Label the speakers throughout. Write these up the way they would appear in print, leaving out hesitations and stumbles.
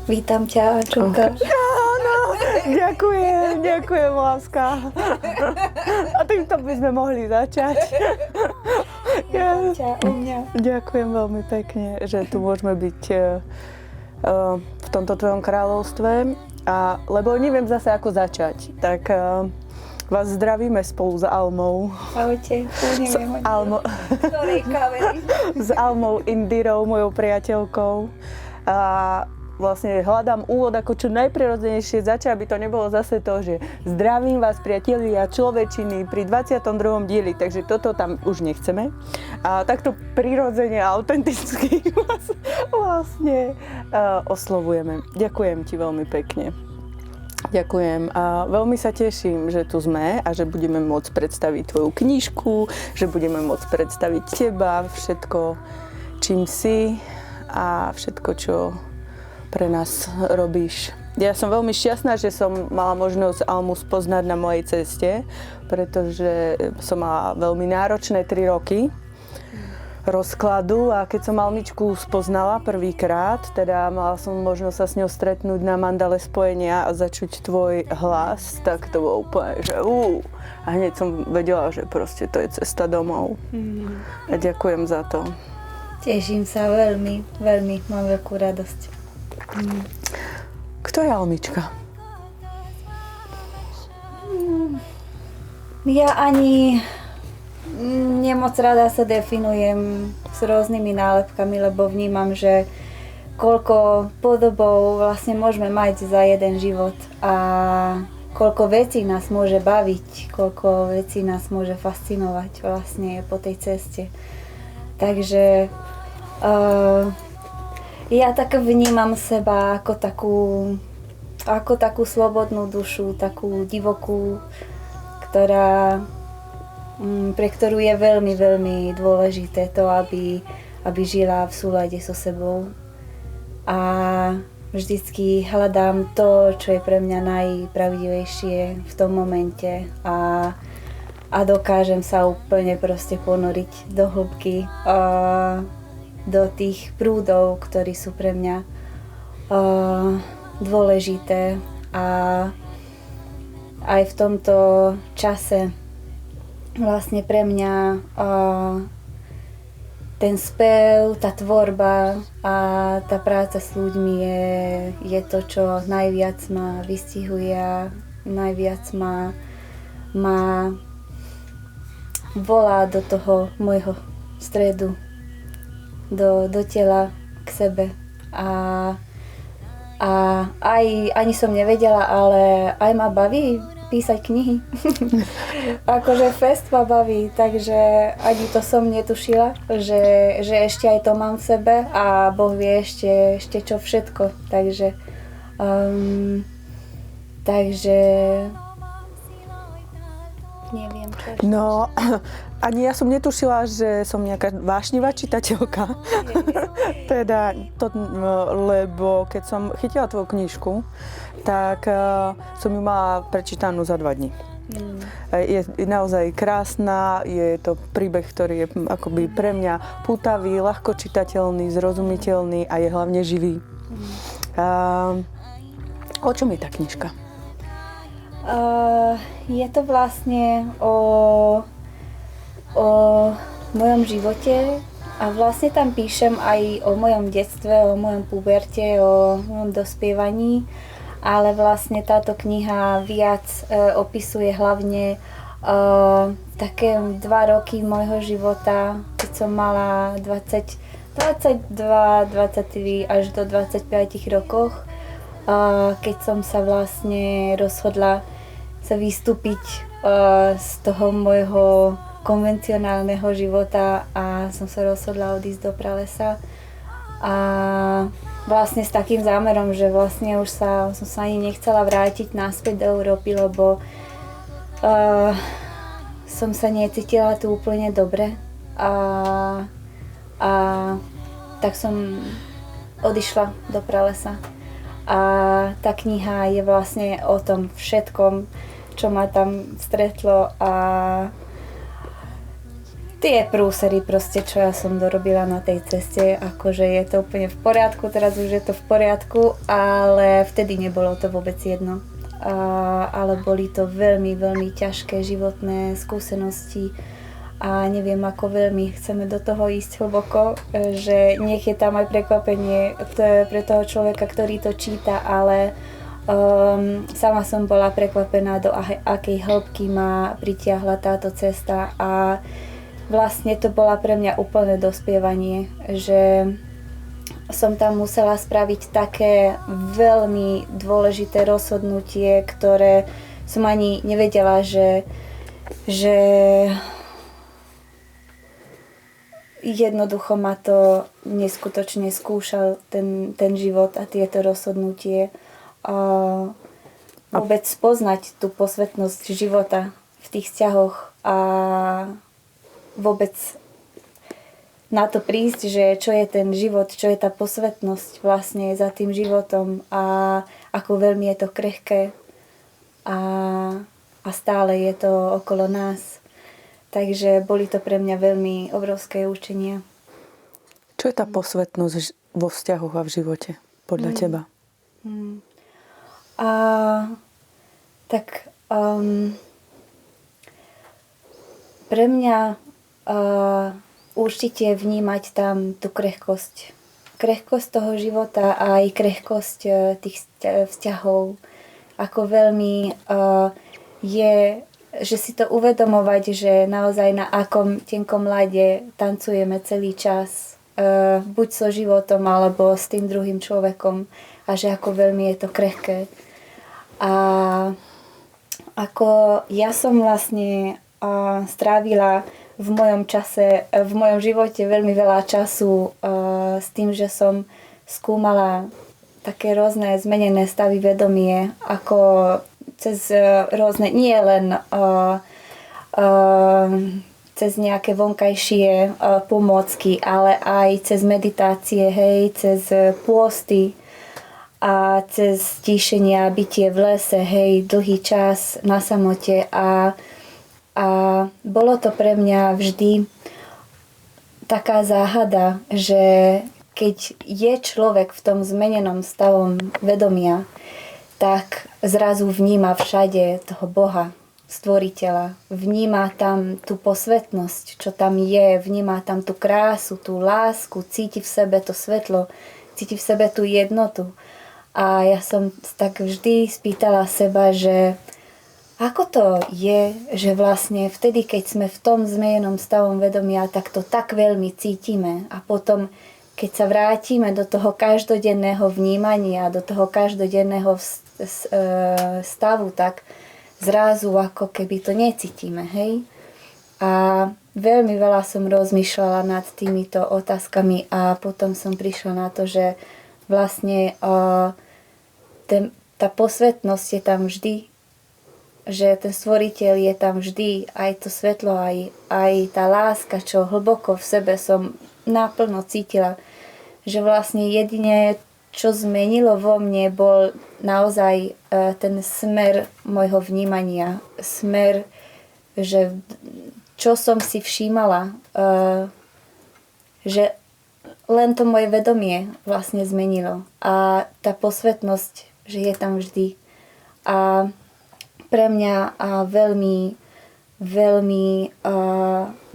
Speaker 1: Vítam ťa, Čulka.
Speaker 2: Áno, ďakujem, láska. A týmto by sme mohli začať.
Speaker 1: Vítam ťa u mňa.
Speaker 2: Ďakujem veľmi pekne, že tu môžeme byť v tomto tvojom kráľovstve. Lebo neviem zase, ako začať, tak vás zdravíme spolu s Almou.
Speaker 1: Ahojte, neviem,
Speaker 2: s Almou Indírou, mojou priateľkou. A vlastne hľadám úvod, ako čo najprirodzenejšie začať, aby to nebolo zase to, že zdravím vás, priatelia človečiny pri 22. dieli, takže toto tam už nechceme. A takto prirodzene a autenticky vás vlastne oslovujeme. Ďakujem ti veľmi pekne. Ďakujem a veľmi sa teším, že tu sme a že budeme môcť predstaviť tvoju knižku, že budeme môcť predstaviť teba, všetko, čím si a všetko, čo pre nás robíš. Ja som veľmi šťastná, že som mala možnosť Almu spoznať na mojej ceste, pretože som mala veľmi náročné 3 roky rozkladu a keď som Almičku spoznala prvýkrát, teda mala som možnosť sa s ňou stretnúť na mandale spojenia a začuť tvoj hlas, tak to bolo úplne, že a hneď som vedela, že proste to je cesta domov. A ďakujem za to.
Speaker 1: Teším sa veľmi, veľmi, mám veľkú radosť.
Speaker 2: Kto je Almička?
Speaker 1: Ja ani nemoc rada sa definujem s rôznymi nálepkami, lebo vnímam, že koľko podobov vlastne môžeme mať za jeden život a koľko vecí nás môže baviť, koľko vecí nás môže fascinovať vlastne po tej ceste. Takže ja tak vnímam seba ako takú slobodnú dušu, takú divokú, pre ktorú je veľmi, veľmi dôležité to, aby žila v súlade so sebou. A vždycky hľadám to, čo je pre mňa najpravdivejšie v tom momente a dokážem sa úplne proste ponoriť do hĺbky, do tých prúdov, ktorí sú pre mňa dôležité a aj v tomto čase vlastne pre mňa ten spev, tá tvorba a tá práca s ľuďmi je to, čo najviac ma vystihuje a najviac ma volá do toho môjho stredu, do tela, k sebe. A ani som nevedela, ale aj ma baví písať knihy. Akože fest ma baví, takže ani to som netušila, že ešte aj to mám v sebe a Boh vie ešte čo všetko. Takže neviem čo ešte.
Speaker 2: No, ani ja som netušila, že som nejaká vášnivá čitateľka. Teda, lebo keď som chytila tvoju knižku, tak som ju mala prečítanú za 2 dní. Je naozaj krásna, je to príbeh, ktorý je akoby pre mňa pútavý, ľahko čitateľný, zrozumiteľný a je hlavne živý. O čom je tá knižka?
Speaker 1: Je to vlastne o mojom živote A vlastne tam píšem aj o mojom detstve, o mojom puberte, o mojom dospievaní, ale vlastne táto kniha viac opisuje hlavne také 2 roky môjho života, keď som mala 22, 23 až do 25 rokoch, keď som sa vlastne rozhodla sa vystúpiť z toho môjho konvencionálneho života a som sa rozhodla odísť do pralesa. A vlastne s takým zámerom, že vlastne už som sa ani nechcela vrátiť naspäť do Európy, lebo som sa necítila tu úplne dobre. A tak som odišla do pralesa. A tá kniha je vlastne o tom všetkom, čo ma tam stretlo a tie prúsery proste, čo ja som dorobila na tej ceste, akože je to úplne v poriadku, teraz už je to v poriadku, ale vtedy nebolo to vôbec jedno. Ale boli to veľmi, veľmi ťažké životné skúsenosti a neviem, ako veľmi chceme do toho ísť hlboko, že nech je tam aj prekvapenie pre toho človeka, ktorý to číta, ale sama som bola prekvapená, do akej hĺbky ma pritiahla táto cesta a vlastne to bola pre mňa úplné dospievanie, že som tam musela spraviť také veľmi dôležité rozhodnutie, ktoré som ani nevedela, že jednoducho ma to neskutočne skúšal ten život a tieto rozhodnutie. A vôbec spoznať tú posvetnosť života v tých vzťahoch a vôbec na to prísť, že čo je ten život, čo je tá posvetnosť vlastne za tým životom a ako veľmi je to krehké a stále je to okolo nás. Takže boli to pre mňa veľmi obrovské učenia.
Speaker 2: Čo je tá posvetnosť vo vzťahoch a v živote podľa teba?
Speaker 1: Pre mňa určite vnímať tam tú krehkosť. Krehkosť toho života a aj krehkosť tých vzťahov. Ako veľmi je, že si to uvedomovať, že naozaj na akom tenkom ľade tancujeme celý čas. Buď so životom, alebo s tým druhým človekom. A že ako veľmi je to krehké. A ako ja som vlastne strávila v mojom živote veľmi veľa času s tým, že som skúmala také rôzne zmenené stavy vedomie, ako cez rôzne, nie len cez nejaké vonkajšie pomôcky, ale aj cez meditácie, hej, cez pôsty a cez stíšenia, bytie v lese, hej, dlhý čas na samote a bolo to pre mňa vždy taká záhada, že keď je človek v tom zmenenom stavom vedomia, tak zrazu vníma všade toho Boha, stvoriteľa. Vníma tam tú posvetnosť, čo tam je, vníma tam tú krásu, tú lásku, cíti v sebe to svetlo, cíti v sebe tú jednotu. A ja som tak vždy spýtala seba, že ako to je, že vlastne vtedy, keď sme v tom zmenenom stavom vedomia, tak to tak veľmi cítime. A potom, keď sa vrátime do toho každodenného vnímania, do toho každodenného stavu, tak zrazu ako keby to necítime, hej? A veľmi veľa som rozmýšľala nad týmito otázkami a potom som prišla na to, že vlastne tá posvetnosť je tam vždy, že ten stvoriteľ je tam vždy, aj to svetlo, aj tá láska, čo hlboko v sebe som naplno cítila, že vlastne jedine, čo zmenilo vo mne, bol naozaj ten smer môjho vnímania. Smer, že čo som si všímala, že len to moje vedomie vlastne zmenilo. A tá posvetnosť, že je tam vždy. A pre mňa veľmi, veľmi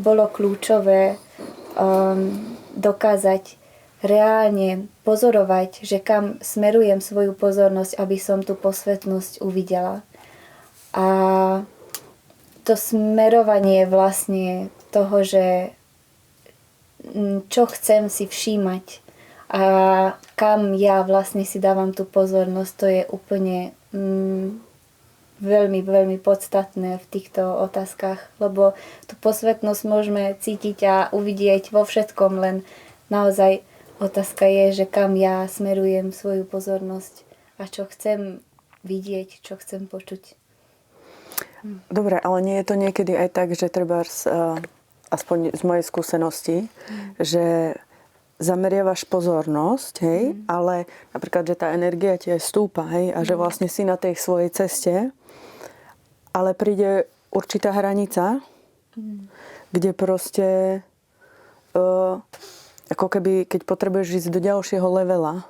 Speaker 1: bolo kľúčové dokázať reálne pozorovať, že kam smerujem svoju pozornosť, aby som tú posvetnosť uvidela. A to smerovanie vlastne toho, že čo chcem si všímať a kam ja vlastne si dávam tú pozornosť, to je úplne veľmi, veľmi podstatné v týchto otázkach, lebo tú posvetnosť môžeme cítiť a uvidieť vo všetkom, len naozaj otázka je, že kam ja smerujem svoju pozornosť a čo chcem vidieť, čo chcem počuť.
Speaker 2: Dobre, ale nie je to niekedy aj tak, že treba, aspoň z mojej skúsenosti, že zameriavaš pozornosť, hej, ale napríklad, že tá energia ti aj stúpa, hej, a že vlastne si na tej svojej ceste, ale príde určitá hranica, kde proste ako keby, keď potrebuješ ísť do ďalšieho levela,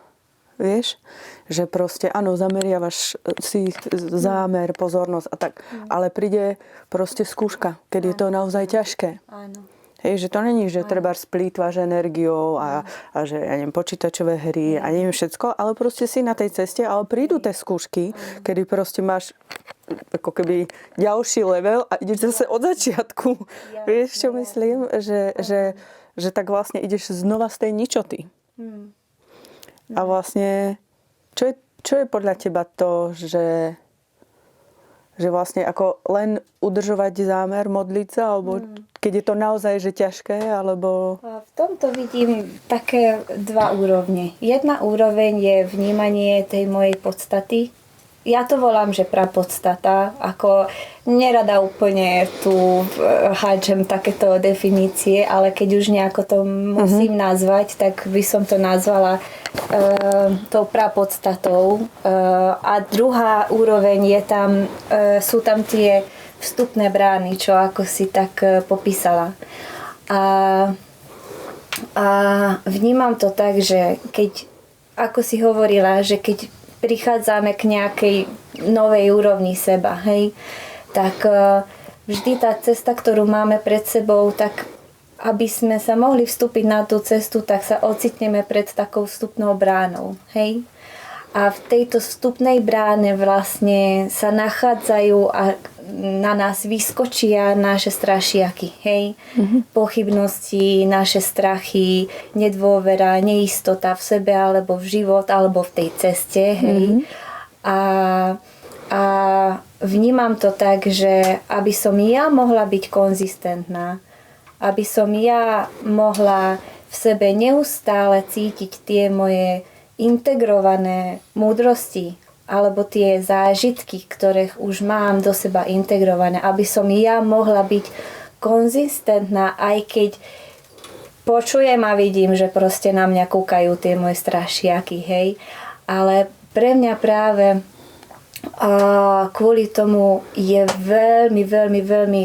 Speaker 2: vieš, že proste, áno, zameriavaš si zámer, pozornosť a tak, ale príde proste skúška, keď je to naozaj ťažké.
Speaker 1: Áno.
Speaker 2: Hej, že to není, že treba splýtvaš energiou a že, ja neviem, počítačové hry a neviem všetko, ale proste si na tej ceste, ale prídu tie skúšky, kedy proste máš ako keby ďalší level a ideš zase od začiatku. Vieš, čo myslím? Že tak vlastne ideš znova z tej ničoty. A vlastne, čo je podľa teba to, že vlastne ako len udržovať zámer, modliť sa, alebo keď je to naozaj že ťažké, alebo...
Speaker 1: A v tomto vidím také dva úrovne. Jedna úroveň je vnímanie tej mojej podstaty. Ja to volám, že prapodstata, ako nerada úplne tu hádžem takéto definície, ale keď už nejako to musím nazvať, tak by som to nazvala tou prapodstatou. A druhá úroveň je tam, sú tam tie vstupné brány, čo ako si tak popísala. A vnímam to tak, že keď, ako si hovorila, že keď prichádzame k nejakej novej úrovni seba, hej, tak vždy tá cesta, ktorú máme pred sebou, tak aby sme sa mohli vstúpiť na tú cestu, tak sa ocitneme pred takou vstupnou bránou, hej. A v tejto vstupnej bráne vlastne sa nachádzajú a na nás vyskočia naše strašiaky, hej. Pochybnosti, naše strachy, nedôvera, neistota v sebe alebo v život, alebo v tej ceste, hej. A vnímam to tak, že aby som ja mohla byť konzistentná, aby som ja mohla v sebe neustále cítiť tie moje integrované múdrosti alebo tie zážitky, ktoré už mám do seba integrované, aby som ja mohla byť konzistentná, aj keď počujem a vidím, že proste na mňa kúkajú tie moje strašiaky, hej. Ale pre mňa práve kvôli tomu je veľmi, veľmi, veľmi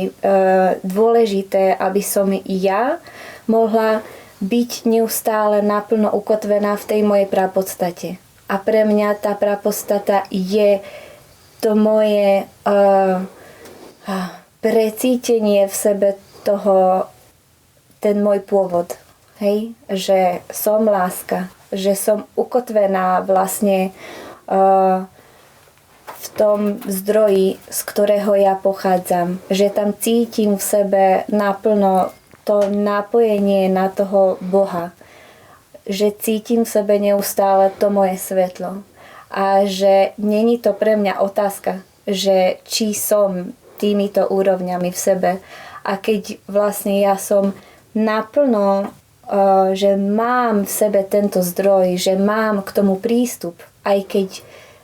Speaker 1: dôležité, aby som ja mohla byť neustále naplno ukotvená v tej mojej prapodstate. A pre mňa tá prapodstata je to moje precítenie v sebe toho, ten môj pôvod. Hej? Že som láska, že som ukotvená vlastne v tom zdroji, z ktorého ja pochádzam. Že tam cítim v sebe naplno to napojenie na toho Boha. Že cítim v sebe neustále to moje svetlo. A že není to pre mňa otázka, že či som týmito úrovňami v sebe. A keď vlastne ja som naplno, že mám v sebe tento zdroj, že mám k tomu prístup, aj keď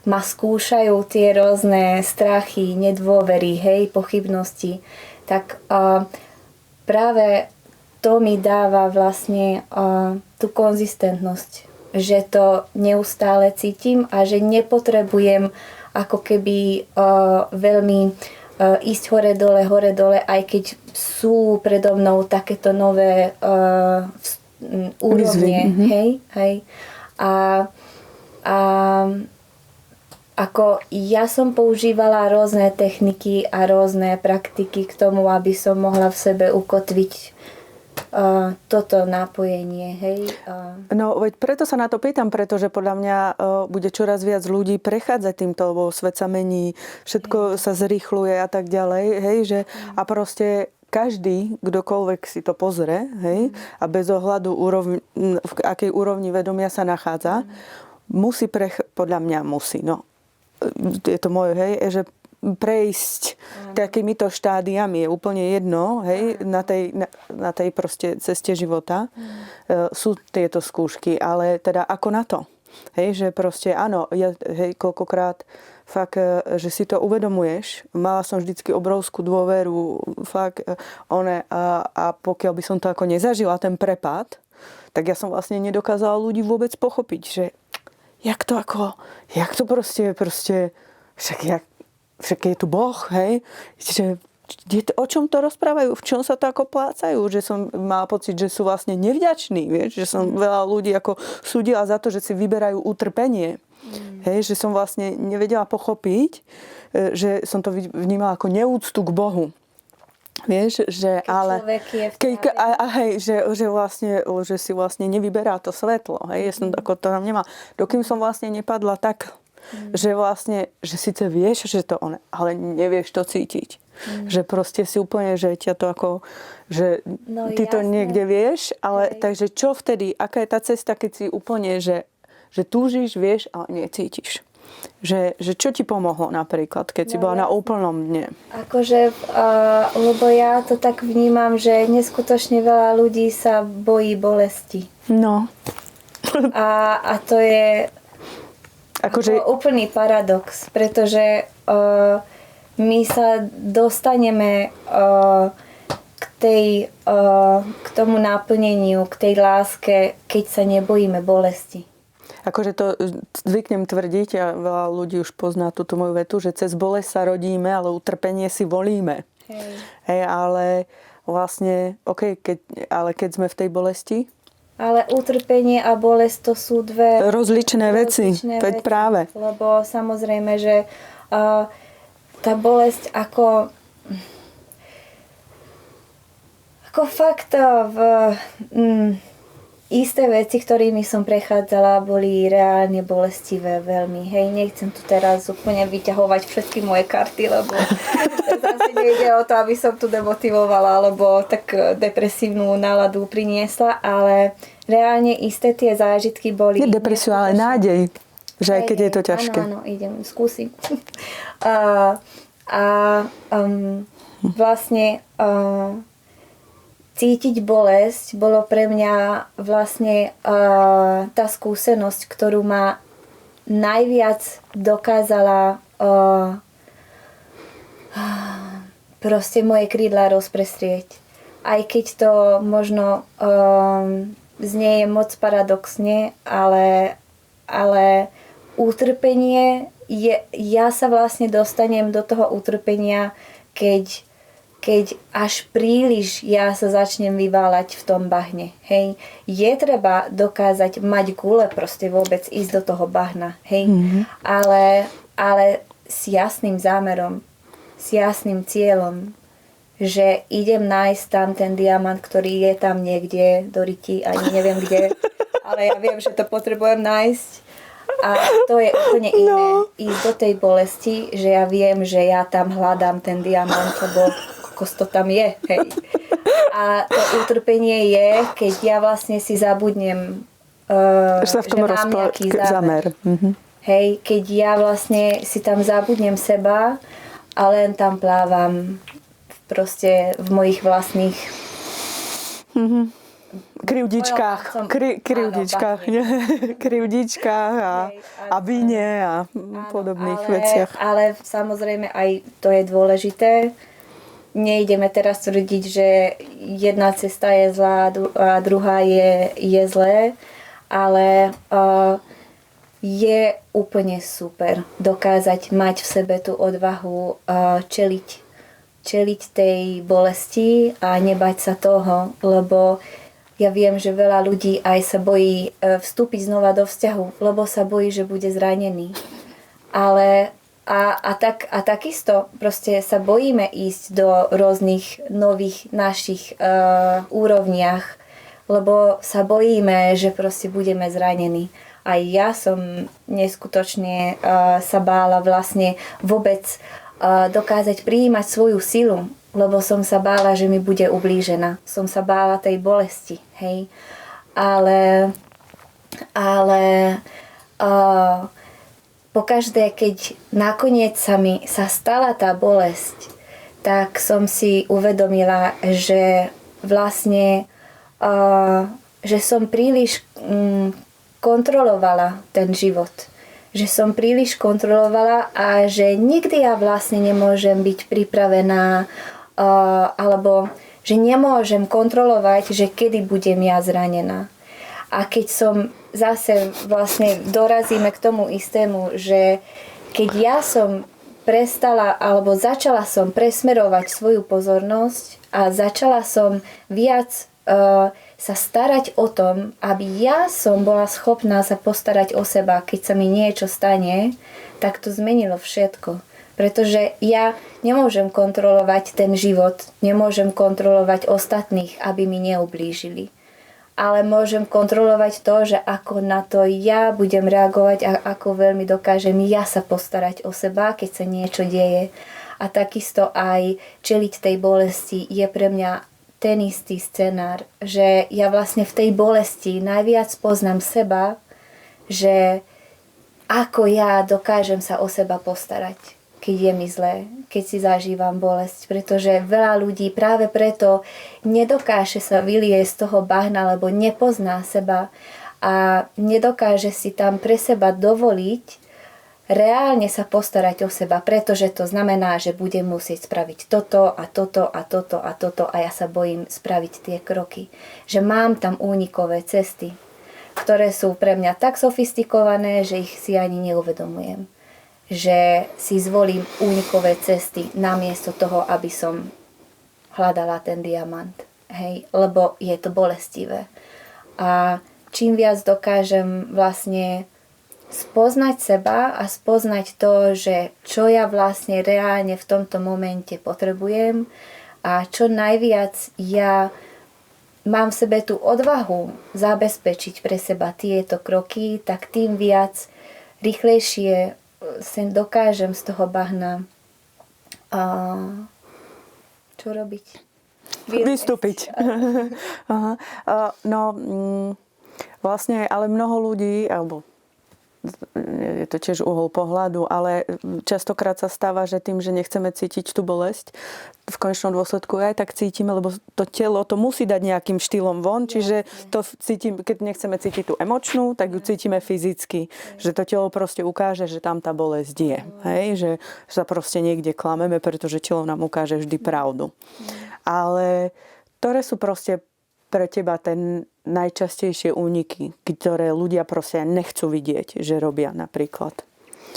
Speaker 1: ma skúšajú tie rôzne strachy, nedôvery, hej, pochybnosti, tak práve to mi dáva vlastne tú konzistentnosť, že to neustále cítim a že nepotrebujem ako keby veľmi ísť hore dole, aj keď sú predo mnou takéto nové úrovne, hej. A ako ja som používala rôzne techniky a rôzne praktiky k tomu, aby som mohla v sebe ukotviť toto nápojenie, hej.
Speaker 2: No, veď preto sa na to pýtam, pretože podľa mňa bude čoraz viac ľudí prechádzať týmto, lebo svet sa mení, všetko sa zrýchluje a tak ďalej, hej, že a proste každý, kdokoľvek si to pozrie, hej, a bez ohľadu v akej úrovni vedomia sa nachádza, musí podľa mňa musí, no, je to moje, hej, že prejsť takýmito štádiami je úplne jedno, hej, na tej proste ceste života sú tieto skúšky, ale teda ako na to? Hej, že proste áno, hej, koľkokrát fakt, že si to uvedomuješ. Mala som vždycky obrovskú dôveru, fakt, a pokiaľ by som to ako nezažila, ten prepad, tak ja som vlastne nedokázala ľudí vôbec pochopiť, že jak to proste, však je tu Boh, hej, že o čom to rozprávajú, v čom sa to ako plácajú, že som mala pocit, že sú vlastne nevďační, vieš, že som veľa ľudí ako súdila za to, že si vyberajú utrpenie, hej, že som vlastne nevedela pochopiť, že som to vnímala ako neúctu k Bohu. Vieš, že ale že vlastne, že si vlastne nevyberá to svetlo, hej, ja som ako to tam nemá. Dokým som vlastne nepadla tak, že vlastne, že síce vieš, že to on, ale nevieš to cítiť. Že proste si úplne, že ťa to ako, že ty to niekde vieš, ale takže čo vtedy, aká je tá cesta, keď si úplne, že túžiš, vieš, ale necítiš. Že čo ti pomohlo napríklad, keď si bola na úplnom dne?
Speaker 1: Akože, lebo ja to tak vnímam, že neskutočne veľa ľudí sa bojí bolesti.
Speaker 2: No.
Speaker 1: A to je akože úplný paradox, pretože my sa dostaneme k tomu náplneniu, k tej láske, keď sa nebojíme bolesti.
Speaker 2: Akože to zvyknem tvrdiť, a veľa ľudí už pozná túto moju vetu, že cez bolesť sa rodíme, ale utrpenie si volíme. Hej, ale vlastne, keď sme v tej bolesti?
Speaker 1: Ale utrpenie a bolesť to sú dve
Speaker 2: rozličné veci. Veď práve.
Speaker 1: Lebo samozrejme, že tá bolesť ako fakt isté veci, ktorými som prechádzala, boli reálne bolestivé veľmi. Hej, nechcem tu teraz úplne vyťahovať všetky moje karty, lebo zase nejde o to, aby som tu demotivovala, alebo tak depresívnu náladu priniesla, ale reálne isté tie zážitky boli...
Speaker 2: Nie depresiu, ale nádej, že aj keď je to ťažké.
Speaker 1: Áno, idem, skúsim. Vlastne... Cítiť bolesť bolo pre mňa vlastne tá skúsenosť, ktorú ma najviac dokázala proste moje krídla rozprestrieť. Aj keď to možno znie moc paradoxne, ale utrpenie ja sa vlastne dostanem do toho utrpenia, keď až príliš ja sa začnem vyváľať v tom bahne, hej. Je treba dokázať mať gule, proste vôbec ísť do toho bahna, hej. Ale s jasným zámerom, s jasným cieľom, že idem nájsť tam ten diamant, ktorý je tam niekde do ryti, ani neviem kde, ale ja viem, že to potrebujem nájsť. A to je úplne iné. Ísť do tej bolesti, že ja viem, že ja tam hľadám ten diamant, lebo to tam je, hej. A to utrpenie je, keď ja vlastne si zabudnem,
Speaker 2: že mám nejaký zámer.
Speaker 1: Hej, keď ja vlastne si tam zabudnem seba a len tam plávam proste v mojich vlastných
Speaker 2: krivdičkách a víne a podobných veciach.
Speaker 1: Ale samozrejme aj to je dôležité. Nejdeme teraz tvrdiť, že jedna cesta je zlá a druhá je zlé, ale je úplne super dokázať mať v sebe tú odvahu čeliť tej bolesti a nebať sa toho, lebo ja viem, že veľa ľudí aj sa bojí vstúpiť znova do vzťahu, lebo sa bojí, že bude zranený. Ale A takisto proste sa bojíme ísť do rôznych nových našich úrovniach, lebo sa bojíme, že proste budeme zranení. A ja som neskutočne sa bála vlastne vôbec dokázať prijímať svoju silu, lebo som sa bála, že mi bude ublížená. Som sa bála tej bolesti, hej. Ale pokaždé, keď nakoniec sa stala tá bolesť, tak som si uvedomila, že vlastne, že som príliš kontrolovala ten život. Že som príliš kontrolovala a že nikdy ja vlastne nemôžem byť pripravená alebo že nemôžem kontrolovať, že kedy budem ja zranená. A keď som zase vlastne dorazíme k tomu istému, že keď ja som prestala alebo začala som presmerovať svoju pozornosť a začala som viac sa starať o tom, aby ja som bola schopná sa postarať o seba, keď sa mi niečo stane, tak to zmenilo všetko. Pretože ja nemôžem kontrolovať ten život, nemôžem kontrolovať ostatných, aby mi neublížili. Ale môžem kontrolovať to, že ako na to ja budem reagovať a ako veľmi dokážem ja sa postarať o seba, keď sa niečo deje. A takisto aj čeliť tej bolesti je pre mňa ten istý scenár, že ja vlastne v tej bolesti najviac poznám seba, že ako ja dokážem sa o seba postarať, keď je mi zlé, keď si zažívam bolesť. Pretože veľa ľudí práve preto nedokáže sa vyliesť z toho bahna, lebo nepozná seba a nedokáže si tam pre seba dovoliť reálne sa postarať o seba, pretože to znamená, že budem musieť spraviť toto a toto a toto a toto a ja sa bojím spraviť tie kroky. Že mám tam únikové cesty, ktoré sú pre mňa tak sofistikované, že ich si ani neuvedomujem. Že si zvolím únikové cesty namiesto toho, aby som hľadala ten diamant. Hej, lebo je to bolestivé. A čím viac dokážem vlastne spoznať seba a spoznať to, že čo ja vlastne reálne v tomto momente potrebujem a čo najviac ja mám v sebe tú odvahu zabezpečiť pre seba tieto kroky, tak tým viac rýchlejšie sem dokážem z toho bahna čo robiť?
Speaker 2: Vystúpiť. Aha. Vlastne, ale mnoho ľudí, alebo je to tiež uhol pohľadu, ale častokrát sa stáva, že tým, že nechceme cítiť tú bolesť, v konečnom dôsledku aj tak cítime, lebo to telo to musí dať nejakým štýlom von, čiže to cítim, keď nechceme cítiť tú emočnú, tak ju cítime fyzicky, že to telo proste ukáže, že tam tá bolesť je, hej? Že sa proste niekde klameme, pretože telo nám ukáže vždy pravdu. Ale ktoré sú proste pre teba ten najčastejšie úniky, ktoré ľudia proste nechcú vidieť, že robia napríklad?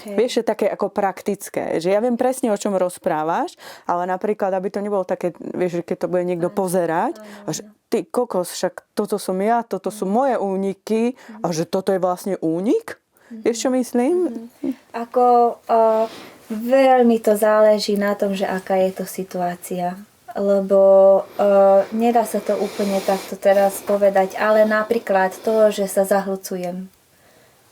Speaker 2: Okay. Vieš, je také ako praktické, že ja viem presne, o čom rozprávaš, ale napríklad, aby to nebolo také, vieš, keď to bude niekto pozerať, a že ty kokos, však toto som ja, toto sú moje úniky a že toto je vlastne únik? Vieš, čo myslím?
Speaker 1: Ako veľmi to záleží na tom, že aká je to situácia. Lebo nedá sa to úplne takto teraz povedať, ale napríklad to, že sa zahlucujem.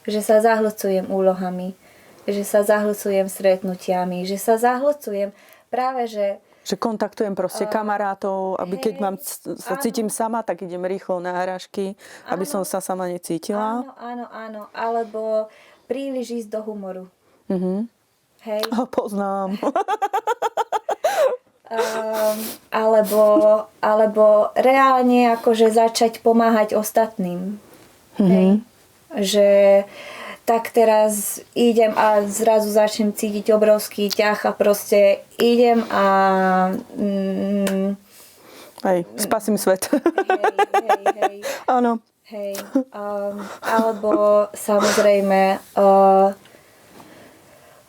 Speaker 1: Že sa zahlucujem úlohami, že sa zahlucujem stretnutiami, že sa zahlucujem práve, že...
Speaker 2: Že kontaktujem proste kamarátov, aby keď sa cítim sama, tak idem rýchlo na hrášky, aby som sa sama necítila.
Speaker 1: Áno. Alebo príliš ísť do humoru. Hej.
Speaker 2: Poznám.
Speaker 1: Alebo reálne akože začať pomáhať ostatným. Hej. Že tak teraz idem a zrazu začnem cítiť obrovský ťah a proste idem a
Speaker 2: spasím svet.
Speaker 1: Hej.
Speaker 2: Áno.
Speaker 1: Hej. Alebo samozrejme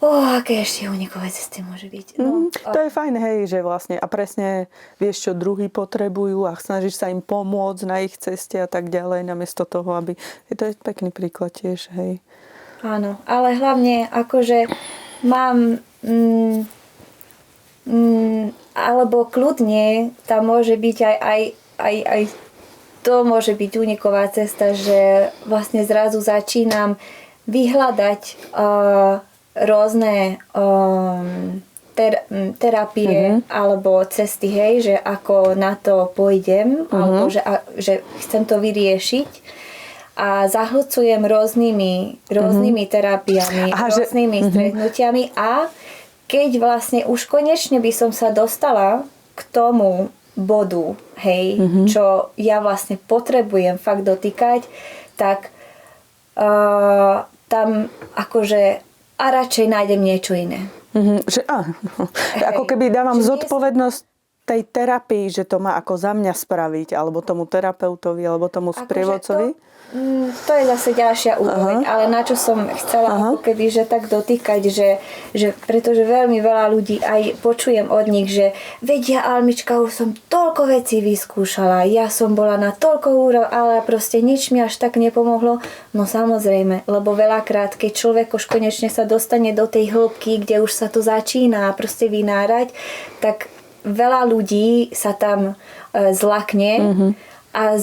Speaker 1: aké ešte unikové cesty môže byť.
Speaker 2: To je fajn, hej, že vlastne a presne vieš, čo druhí potrebujú a snažíš sa im pomôcť na ich ceste a tak ďalej, namiesto toho, aby... To je pekný príklad tiež, hej.
Speaker 1: Áno, ale hlavne akože mám alebo kľudne tam môže byť aj to môže byť úniková cesta, že vlastne zrazu začínam vyhľadať rôzne terapie alebo cesty, hej, že ako na to pôjdem, alebo že chcem to vyriešiť a zahlcujem rôznymi terapiami, rôznymi stretnutiami a keď vlastne už konečne by som sa dostala k tomu bodu, hej, čo ja vlastne potrebujem fakt dotýkať, tak tam akože a radšej nájdem niečo iné.
Speaker 2: Ako keby dávam zodpovednosť tej terapii, že to má ako za mňa spraviť, alebo tomu terapeutovi, alebo tomu sprievodcovi.
Speaker 1: To je zase ďalšia úroveň, ale na čo som chcela ako keby, že tak dotýkať, že pretože veľmi veľa ľudí aj počujem od nich, že vedia, Almička, už som toľko vecí vyskúšala, ja som bola na toľko úrov, ale proste nič mi až tak nepomohlo. No samozrejme, lebo veľakrát, keď človek už konečne sa dostane do tej hĺbky, kde už sa to začína proste vynárať, tak veľa ľudí sa tam zlakne a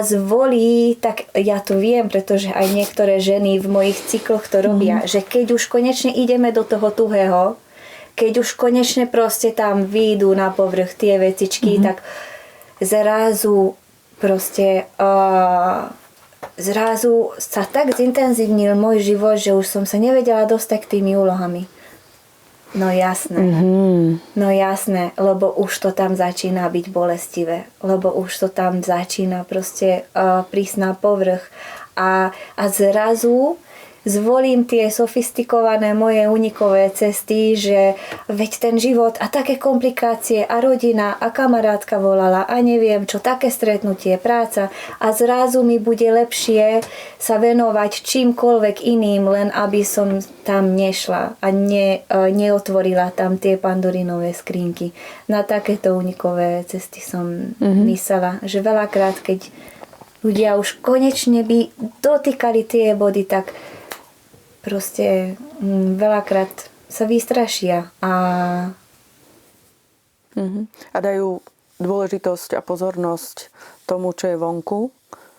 Speaker 1: zvolí, tak ja to viem, pretože aj niektoré ženy v mojich cykloch to robia, že keď už konečne ideme do toho tuhého, keď už konečne proste tam výjdu na povrch tie vecičky, tak zrazu proste zrazu sa tak zintenzívnil môj život, že už som sa nevedela dostať k tými úlohami. No jasné. No jasné, lebo už to tam začína byť bolestivé. Lebo už to tam začína proste prísť na povrch. A zrazu zvolím tie sofistikované moje unikové cesty, že veď ten život a také komplikácie a rodina a kamarátka volala a neviem čo, také stretnutie, práca a zrazu mi bude lepšie sa venovať čímkoľvek iným, len aby som tam nešla a neotvorila tam tie pandorinové skrinky. Na takéto unikové cesty som myslela, že veľakrát, keď ľudia už konečne by dotýkali tie body, tak proste veľakrát sa vystrašia a
Speaker 2: dajú dôležitosť a pozornosť tomu, čo je vonku.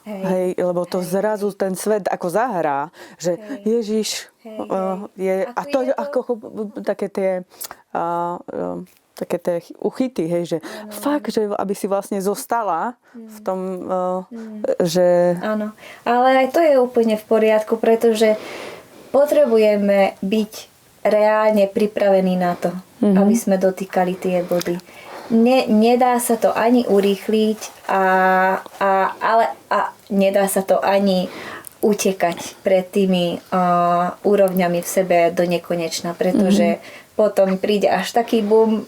Speaker 2: Hej, lebo to zrazu ten svet ako zahrá, že Ježiš je... A to je ako také tie uchyty, hej, že fakt, že aby si vlastne zostala v tom, že...
Speaker 1: Áno, ale aj to je úplne v poriadku, pretože potrebujeme byť reálne pripravení na to, aby sme dotýkali tie body. Nedá sa to ani urýchliť, ale nedá sa to ani utekať pred tými úrovňami v sebe do nekonečna, pretože potom príde až taký boom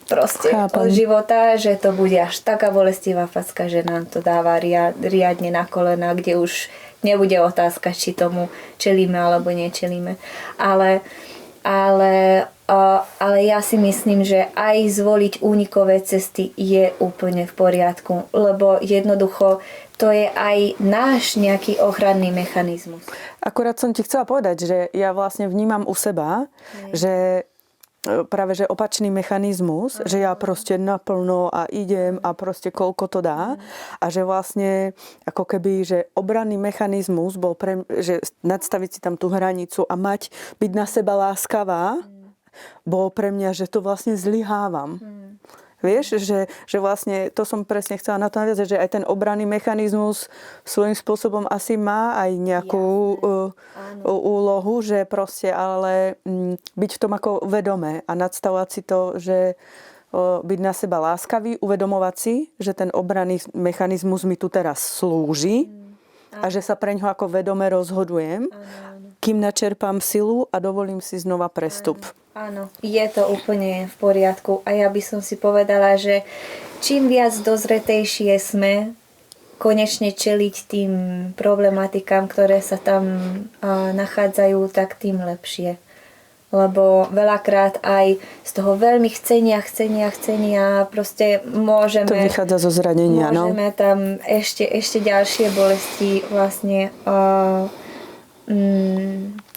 Speaker 1: proste od života, že to bude až taká bolestivá facka, že nám to dáva riadne na kolena, kde už nebude otázka, či tomu čelíme alebo nečelíme. Ale ja si myslím, že aj zvoliť únikové cesty je úplne v poriadku, lebo jednoducho to je aj náš nejaký ochranný mechanizmus.
Speaker 2: Akurát som ti chcela povedať, že ja vlastne vnímam u seba, že práve že opačný mechanizmus, že ja proste naplno a idem a proste koľko to dá a že vlastne ako keby, že obranný mechanizmus bol že nadstaviť si tam tú hranicu a byť na seba láskavá, bolo pre mňa, že to vlastne zlyhávam. Vieš, že vlastne to som presne chcela na to naviazať, že aj ten obranný mechanizmus svojím spôsobom asi má aj nejakú úlohu, že proste ale byť v tom ako vedomé a nadstavovať si to, že byť na seba láskavý, uvedomovať si, že ten obranný mechanizmus mi tu teraz slúži a že sa preňho ako vedome rozhodujem, kým načerpám silu a dovolím si znova prestup.
Speaker 1: Áno, je to úplne v poriadku a ja by som si povedala, že čím viac dozretejšie sme konečne čeliť tým problematikám, ktoré sa tam nachádzajú, tak tým lepšie. Lebo veľakrát aj z toho veľmi chcenia proste môžeme...
Speaker 2: To vychádza zo zranenia,
Speaker 1: môžeme tam ešte ďalšie bolesti vlastne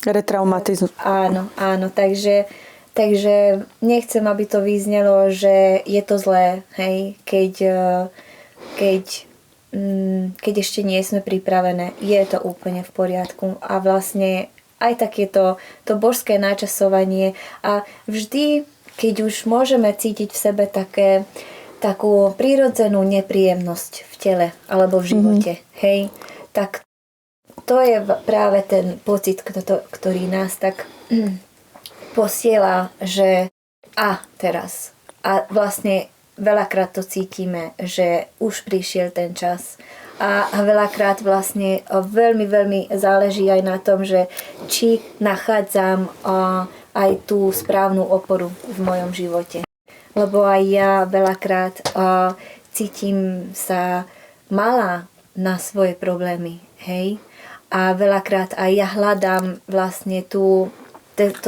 Speaker 2: Retraumatizmus.
Speaker 1: Áno, takže nechcem, aby to vyznelo, že je to zlé, hej, keď ešte nie sme pripravené, je to úplne v poriadku a vlastne aj takéto to božské načasovanie a vždy, keď už môžeme cítiť v sebe takú prirodzenú nepríjemnosť v tele alebo v živote, hej, tak to je práve ten pocit, ktorý nás tak posiela, že teraz. A vlastne veľakrát to cítime, že už prišiel ten čas. A veľakrát vlastne veľmi, veľmi záleží aj na tom, že či nachádzam aj tú správnu oporu v mojom živote. Lebo aj ja veľakrát cítim sa malá na svoje problémy, hej? A veľakrát aj ja hľadám vlastne to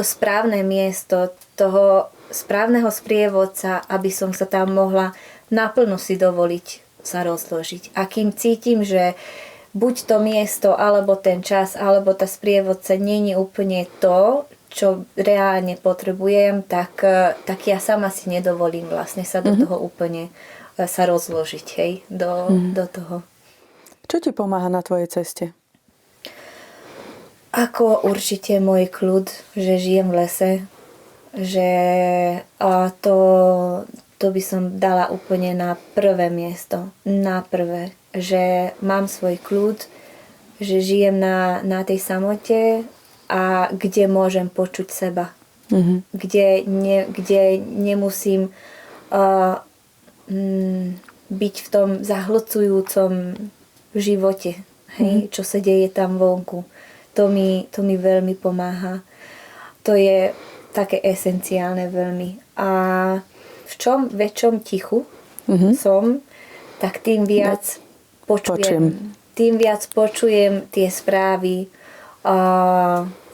Speaker 1: správne miesto toho správneho sprievodca, aby som sa tam mohla naplno si dovoliť sa rozložiť. A kým cítim, že buď to miesto, alebo ten čas, alebo tá sprievodca nie je úplne to, čo reálne potrebujem, tak ja sama si nedovolím vlastne sa do toho úplne sa rozložiť, hej, do toho.
Speaker 2: Čo ti pomáha na tvojej ceste?
Speaker 1: Ako určite môj kľud, že žijem v lese, že to by som dala úplne na prvé miesto. Na prvé. Že mám svoj kľud, že žijem na tej samote a kde môžem počuť seba. Kde nemusím byť v tom zahlcujúcom živote, hej, čo sa deje tam vonku. To mi veľmi pomáha. To je také esenciálne veľmi. A v čom väčšom tichu som, tak tým viac počujem. Tým viac počujem tie správy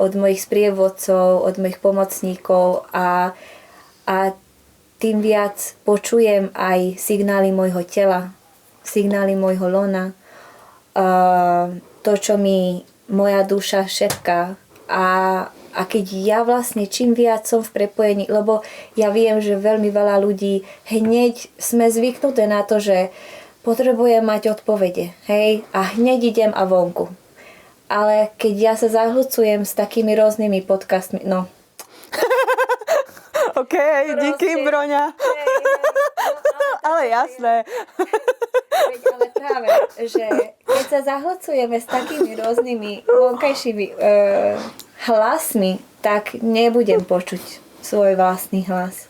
Speaker 1: od mojich sprievodcov, od mojich pomocníkov a tým viac počujem aj signály môjho tela, signály môjho lona, to, čo mi moja duša šepká a keď ja vlastne čím viac som v prepojení, lebo ja viem, že veľmi veľa ľudí hneď sme zvyknuté na to, že potrebujem mať odpovede, hej, a hneď idem a vonku. Ale keď ja sa zahlucujem s takými rôznymi podcastmi, no.
Speaker 2: OK, díky, Broňa. Ale jasné.
Speaker 1: Ale práve, že keď sa zahlcujeme s takými rôznymi vonkajšími hlasmi, tak nebudem počuť svoj vlastný hlas.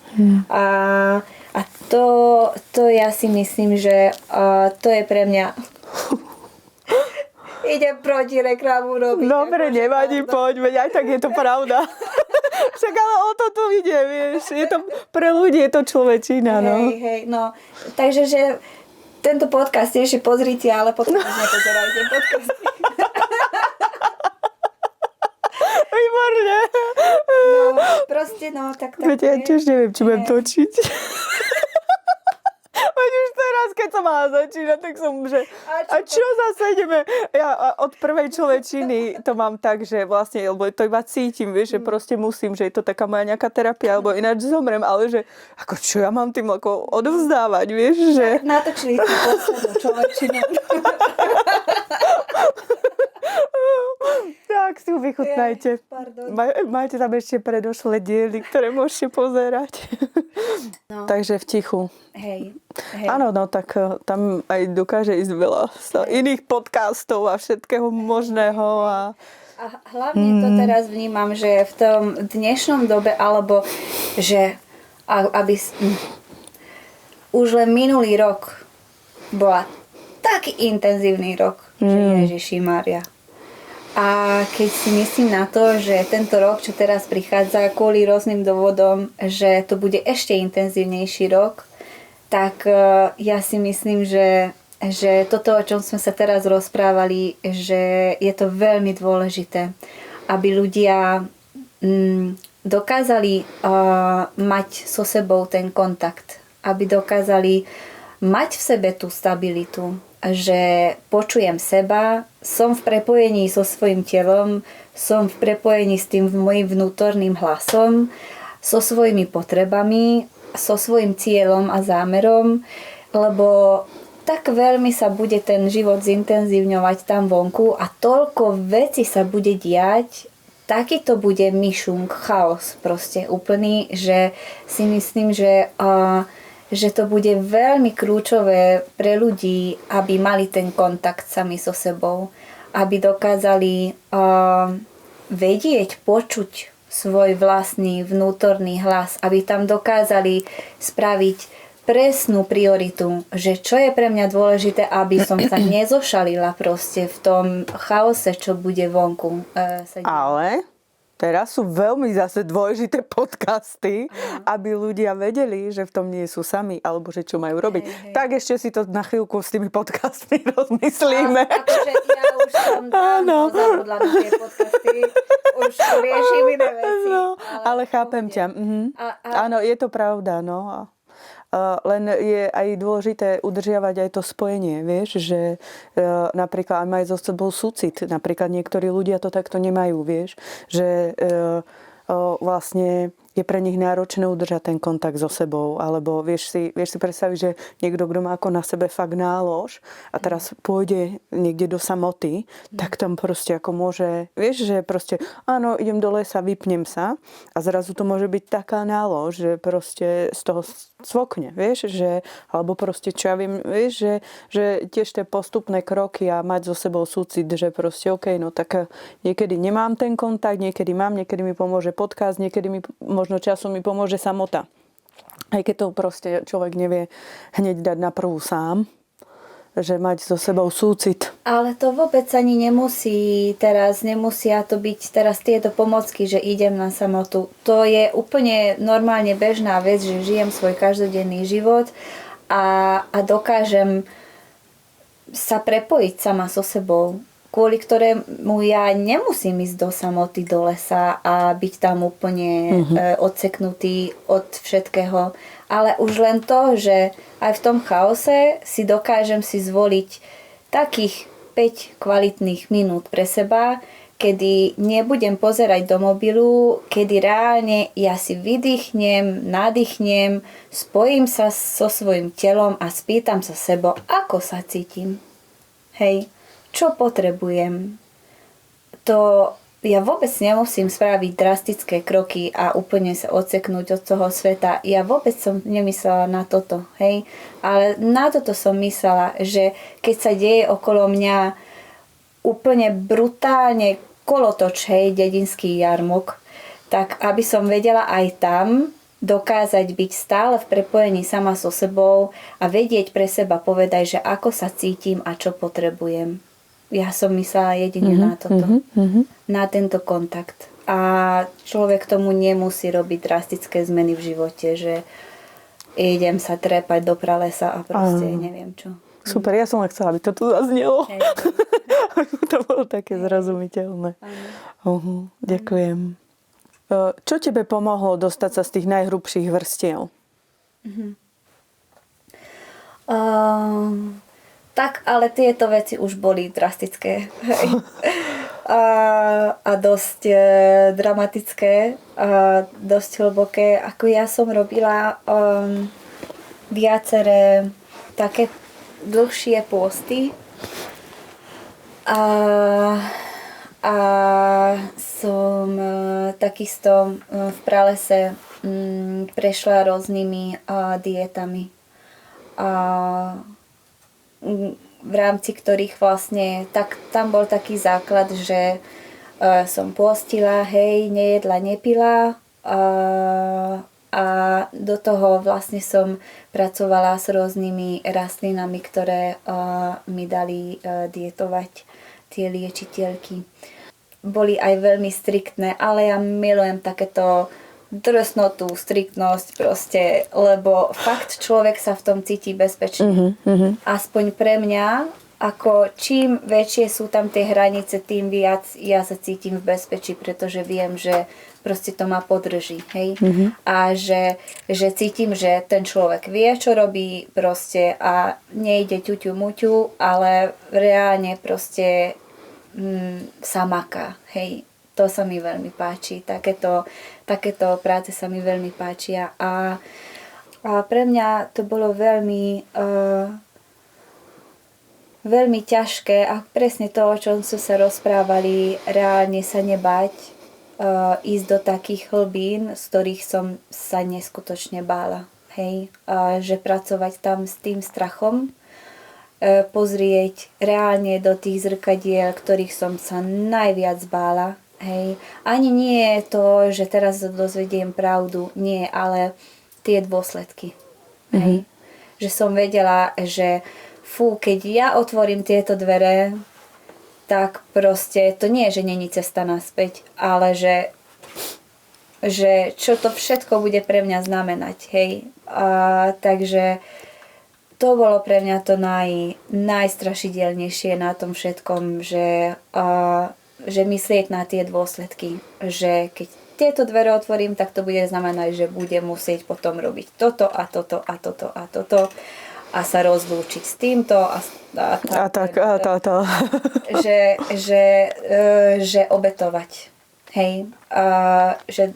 Speaker 1: A to ja si myslím, že to je pre mňa... Idem proti reklamu robiť.
Speaker 2: Dobre, nevadí, poď, veď aj tak je to pravda. Však ale o to tu ide, vieš. Je to, pre ľudí je to človečina, no.
Speaker 1: Hej, no. Takže, že tento podcast ešte pozrite, ale potom už nepozerajte podcast.
Speaker 2: Výborne.
Speaker 1: No, proste, no, tak
Speaker 2: veď ja tiež neviem, či budem točiť. Veď už teraz, keď som mala začínať, tak som, že a čo zase ideme? Ja od prvej človečiny to mám tak, že vlastne, lebo to iba cítim, vieš, že proste musím, že je to taká moja nejaká terapia, alebo ináč zomrem, ale že ako čo ja mám tým ako odovzdávať, vieš, že...
Speaker 1: Natočili si poslednú človečinu.
Speaker 2: Tak si ju vychutnajte. Majte tam ešte predošlé diely, ktoré môžete pozerať. No. Takže v tichu.
Speaker 1: Hej.
Speaker 2: Áno, no tak tam aj dokáže ísť veľa iných podcastov a všetkého možného. A
Speaker 1: hlavne to teraz vnímam, že v tom dnešnom dobe, alebo že už len minulý rok bola taký intenzívny rok, že Ježiši Mária. A keď si myslím na to, že tento rok, čo teraz prichádza kvôli rôznym dôvodom, že to bude ešte intenzívnejší rok, tak ja si myslím, že toto, o čom sme sa teraz rozprávali, že je to veľmi dôležité, aby ľudia dokázali mať so sebou ten kontakt, aby dokázali mať v sebe tú stabilitu, že počujem seba, som v prepojení so svojím telom, som v prepojení s tým mojím vnútorným hlasom, so svojimi potrebami, so svojím cieľom a zámerom, lebo tak veľmi sa bude ten život zintenzívňovať tam vonku a toľko vecí sa bude diať, taký to bude myšung, chaos proste úplný, že si myslím, že to bude veľmi kľúčové pre ľudí, aby mali ten kontakt sami so sebou, aby dokázali vedieť, počuť svoj vlastný vnútorný hlas, aby tam dokázali spraviť presnú prioritu, že čo je pre mňa dôležité, aby som sa nezošalila proste v tom chaose, čo bude vonku.
Speaker 2: Ale teraz sú veľmi zase dôležité podcasty, aby ľudia vedeli, že v tom nie sú sami, alebo že čo majú robiť.
Speaker 1: Hej.
Speaker 2: Tak ešte si to na chvíľku s tými podcastmi rozmyslíme.
Speaker 1: Akože ja už som dávno zabudla na tie podcasty, už riešim iné veci.
Speaker 2: No, ale chápem ťa. Áno, je to pravda, no. Len je aj dôležité udržiavať aj to spojenie, vieš, že napríklad aj mať so sebou súcit. Napríklad niektorí ľudia to takto nemajú, vieš, že vlastne je pre nich náročné udržať ten kontakt so sebou, alebo vieš si predstaviť, že niekto, kto má ako na sebe fakt nálož a teraz pôjde niekde do samoty, tak tam proste ako môže, vieš, že proste áno, idem do lesa, vypnem sa a zrazu to môže byť taká nálož, že proste z toho cvokne, vieš, že, alebo proste čo ja viem, vieš, že tiež tie postupné kroky a mať so sebou súcit, že proste okej, no tak niekedy nemám ten kontakt, niekedy mám, niekedy mi pomôže podcast, niekedy mi možno časom mi pomôže samota. Aj keď to proste človek nevie hneď dať na prvú sám, že mať so sebou súcit.
Speaker 1: Ale to vôbec ani nemusia to byť teraz tieto pomocky, že idem na samotu. To je úplne normálne bežná vec, že žijem svoj každodenný život a dokážem sa prepojiť sama so sebou, kvôli ktorému ja nemusím ísť do samoty, do lesa a byť tam úplne odseknutý od všetkého. Ale už len to, že aj v tom chaose si dokážem si zvoliť takých 5 kvalitných minút pre seba, kedy nebudem pozerať do mobilu, kedy reálne ja si vydýchnem, nadýchnem, spojím sa so svojím telom a spýtam sa seba, ako sa cítim. Hej. Čo potrebujem? To ja vôbec nemusím spraviť drastické kroky a úplne sa odseknúť od toho sveta. Ja vôbec som nemyslela na toto, hej? Ale na toto som myslela, že keď sa deje okolo mňa úplne brutálne kolotoč, hej, dedinský jarmok, tak aby som vedela aj tam dokázať byť stále v prepojení sama so sebou a vedieť pre seba povedať, že ako sa cítim a čo potrebujem. Ja som myslela jedine na toto. Na tento kontakt. A človek tomu nemusí robiť drastické zmeny v živote, že idem sa trepať do pralesa a proste neviem čo.
Speaker 2: Super, ja som len chcela, aby to tu zaznelo. To bolo také zrozumiteľné. Ďakujem. Čo tebe pomohlo dostať sa z tých najhrubších vrstiev?
Speaker 1: Tak, ale tieto veci už boli drastické. A dosť dramatické, a dosť hlboké. Ako ja som robila viaceré také dlhšie pôsty. A som takisto v pralese prešla rôznymi dietami. V rámci ktorých vlastne, tak tam bol taký základ, že som postila, hej, nejedla, nepila a do toho vlastne som pracovala s rôznymi rastlinami, ktoré mi dali dietovať tie liečiteľky. Boli aj veľmi striktné, ale ja milujem takéto drsnotu, striktnosť proste, lebo fakt človek sa v tom cíti bezpečne. Aspoň pre mňa ako čím väčšie sú tam tie hranice, tým viac ja sa cítim v bezpečí, pretože viem, že proste to ma podrží, hej. A že cítim, že ten človek vie, čo robí proste a nejde ťuťu muťu, ale reálne proste sa maká, hej. To sa mi veľmi páči, takéto práce sa mi veľmi páčia a pre mňa to bolo veľmi ťažké a presne to, o čom sme sa rozprávali, reálne sa nebať ísť do takých hlbín, z ktorých som sa neskutočne bála. Hej? Že pracovať tam s tým strachom, pozrieť reálne do tých zrkadiel, ktorých som sa najviac bála. Hej? Ani nie je to, že teraz dozvediem pravdu, nie, ale tie dôsledky. Hej? Že som vedela, že keď ja otvorím tieto dvere, tak proste to nie je, že není cesta naspäť, ale že čo to všetko bude pre mňa znamenať, hej. Takže to bolo pre mňa to najstrašidelnejšie na tom všetkom, že myslieť na tie dôsledky, že keď tieto dvere otvorím, tak to bude znamenať, že budem musieť potom robiť toto a toto a toto a toto a sa rozlúčiť s týmto a
Speaker 2: to.
Speaker 1: Že obetovať. Hej. Že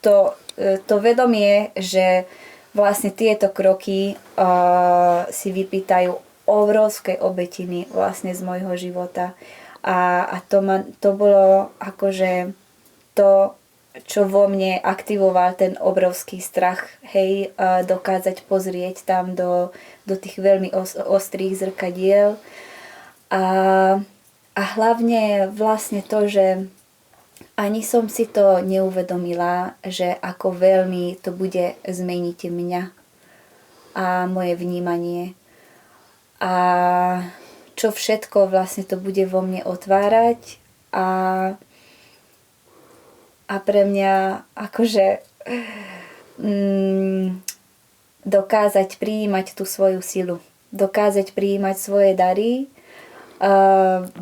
Speaker 1: to vedomie, že vlastne tieto kroky si vypýtajú obrovské obetiny vlastne z môjho života. A to bolo akože to, čo vo mne aktivoval ten obrovský strach, hej, dokázať pozrieť tam do tých veľmi ostrých zrkadiel. A hlavne vlastne to, že ani som si to neuvedomila, že ako veľmi to bude zmeniť mňa a moje vnímanie. A čo všetko vlastne to bude vo mne otvárať a pre mňa akože dokázať prijímať tú svoju silu. Dokázať prijímať svoje dary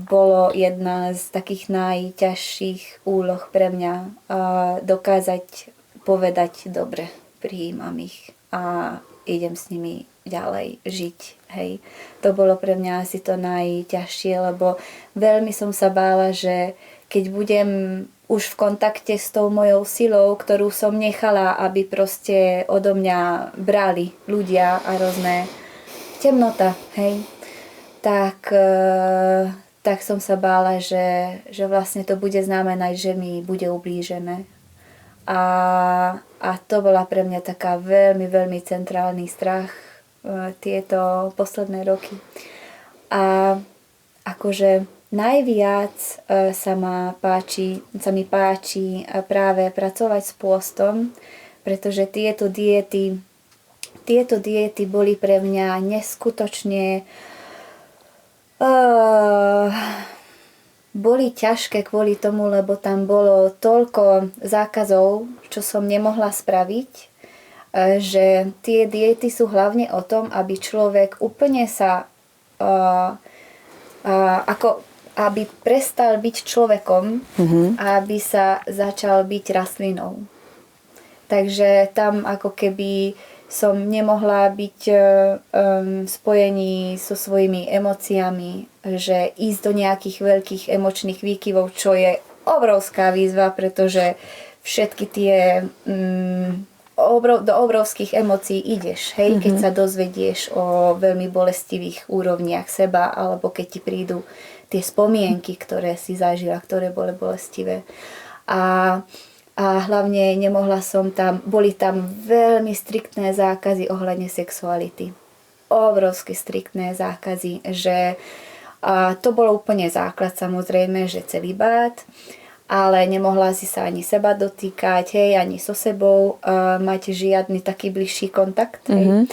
Speaker 1: bolo jedna z takých najťažších úloh pre mňa. Dokázať povedať, dobre, prijímam ich a idem s nimi ďalej žiť. Hej. To bolo pre mňa asi to najťažšie, lebo veľmi som sa bála, že keď budem už v kontakte s tou mojou silou, ktorú som nechala, aby proste odo mňa brali ľudia a rôzne temnota, hej, tak som sa bála, že vlastne to bude znamenať, že mi bude ublížené. A to bola pre mňa taká veľmi, veľmi centrálny strach tieto posledné roky. A akože najviac sa mi páči práve pracovať s pôstom, pretože tieto diety boli pre mňa neskutočne boli ťažké kvôli tomu, lebo tam bolo toľko zákazov, čo som nemohla spraviť, že tie diety sú hlavne o tom, aby človek úplne sa aby prestal byť človekom a aby sa začal byť rastlinou. Takže tam ako keby som nemohla byť v spojení so svojimi emóciami, že ísť do nejakých veľkých emočných výkyvov, čo je obrovská výzva, pretože všetky tie do obrovských emócií ideš, hej, keď sa dozvedieš o veľmi bolestivých úrovniach seba, alebo keď ti prídu tie spomienky, ktoré si zažila, ktoré boli bolestivé. A hlavne nemohla som tam, boli tam veľmi striktné zákazy ohľadne sexuality. Obrovské striktné zákazy, že to bolo úplne základ, samozrejme, že celibát, ale nemohla si sa ani seba dotýkať, hej, ani so sebou mať žiadny taký bližší kontakt, hej.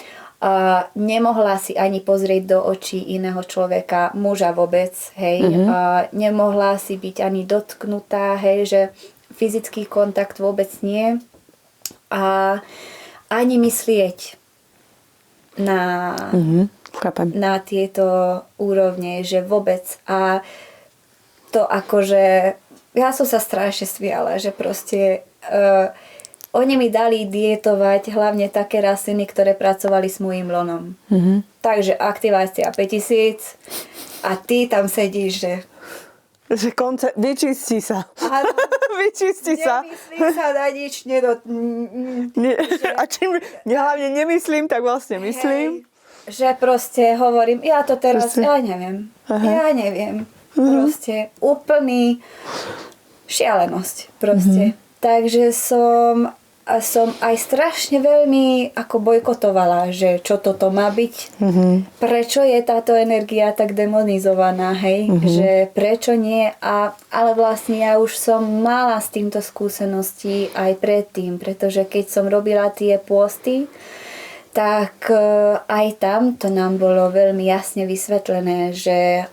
Speaker 1: Nemohla si ani pozrieť do očí iného človeka, muža vôbec, hej. Nemohla si byť ani dotknutá, hej, že fyzický kontakt vôbec nie. A ani myslieť na
Speaker 2: Chápem.
Speaker 1: na tieto úrovne, že vôbec. A to akože, ja som sa strašne smiala, že proste oni mi dali dietovať hlavne také rastliny, ktoré pracovali s môjim lonom. Takže aktivácia 5000 a ty tam sedíš, že...
Speaker 2: Že vyčistí sa.
Speaker 1: Áno,
Speaker 2: Vyčistí sa.
Speaker 1: nemyslím sa na nič,
Speaker 2: A čím hlavne nemyslím, tak vlastne myslím.
Speaker 1: Hej, že proste hovorím, ja to teraz,
Speaker 2: Proste.
Speaker 1: ja neviem. Proste úplný šialenosť proste. Takže som aj strašne veľmi ako bojkotovala, že čo toto má byť, prečo je táto energia tak demonizovaná, hej, že prečo nie, ale vlastne ja už som mala s týmto skúsenosti aj predtým, pretože keď som robila tie pôsty, tak aj tam to nám bolo veľmi jasne vysvetlené, že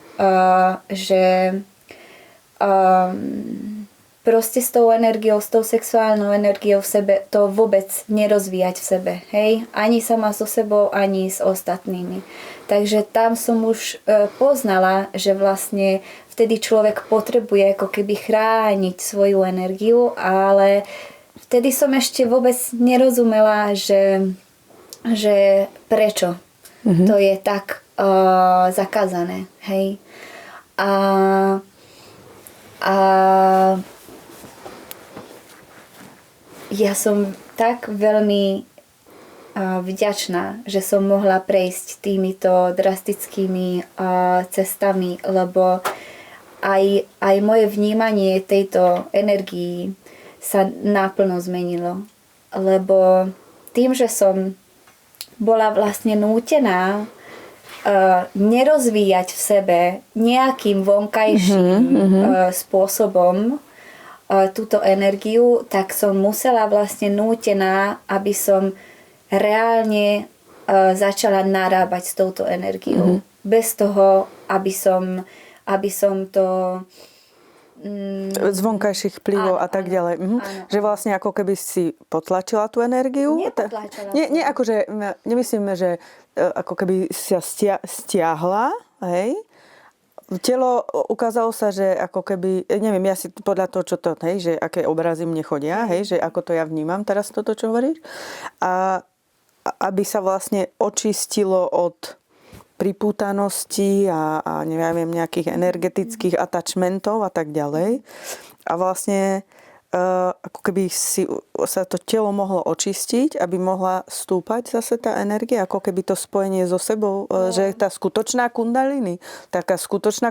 Speaker 1: proste s tou energiou, s tou sexuálnou energiou v sebe to vôbec nerozvíjať v sebe, hej? Ani sama so sebou, ani s ostatnými. Takže tam som už poznala, že vlastne vtedy človek potrebuje ako keby chrániť svoju energiu, ale vtedy som ešte vôbec nerozumela, že prečo to je tak zakázané, hej? A ja som tak veľmi vďačná, že som mohla prejsť týmito drastickými cestami, lebo aj moje vnímanie tejto energii sa naplno zmenilo. Lebo tým, že som bola vlastne nútená nerozvíjať v sebe nejakým vonkajším spôsobom túto energiu, tak som musela vlastne nútená, aby som reálne začala narábať s touto energiou. Bez toho, aby som to...
Speaker 2: Z vonkajších vplyvov a tak ďalej. Že vlastne ako keby si potlačila tú energiu.
Speaker 1: Nepotlačila
Speaker 2: Nie, akože nemyslíme, že ako keby sa stiahla, hej? Telo ukázalo sa, že ako keby, neviem, ja si podľa toho, čo to, hej, že aké obrazy mne chodia, hej, že ako to ja vnímam teraz toto, čo hovoríš. A aby sa vlastne očistilo od pripútanosti a neviem, nejakých energetických attachmentov a tak ďalej. A vlastne ako keby sa to telo mohlo očistiť, aby mohla stúpať zase tá energia, ako keby to spojenie so sebou, že tá skutočná kundalini, taká skutočná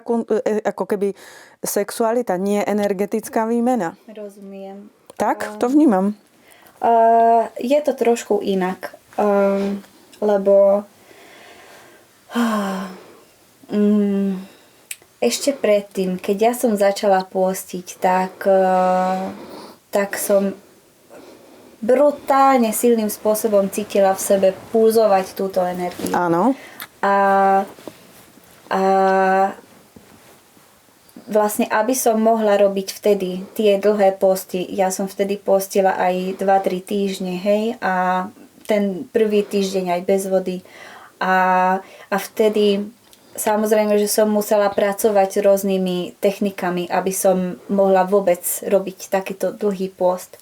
Speaker 2: ako keby sexualita, nie energetická výmena.
Speaker 1: Rozumiem.
Speaker 2: Tak? To vnímam.
Speaker 1: Je to trošku inak, lebo ešte predtým, keď ja som začala pôstiť, tak som brutálne silným spôsobom cítila v sebe pulzovať túto energiu.
Speaker 2: Áno.
Speaker 1: A vlastne, aby som mohla robiť vtedy tie dlhé posty, ja som vtedy postila aj 2-3 týždne, hej, a ten prvý týždeň aj bez vody. A vtedy samozrejme, že som musela pracovať rôznymi technikami, aby som mohla vôbec robiť takýto dlhý pôst.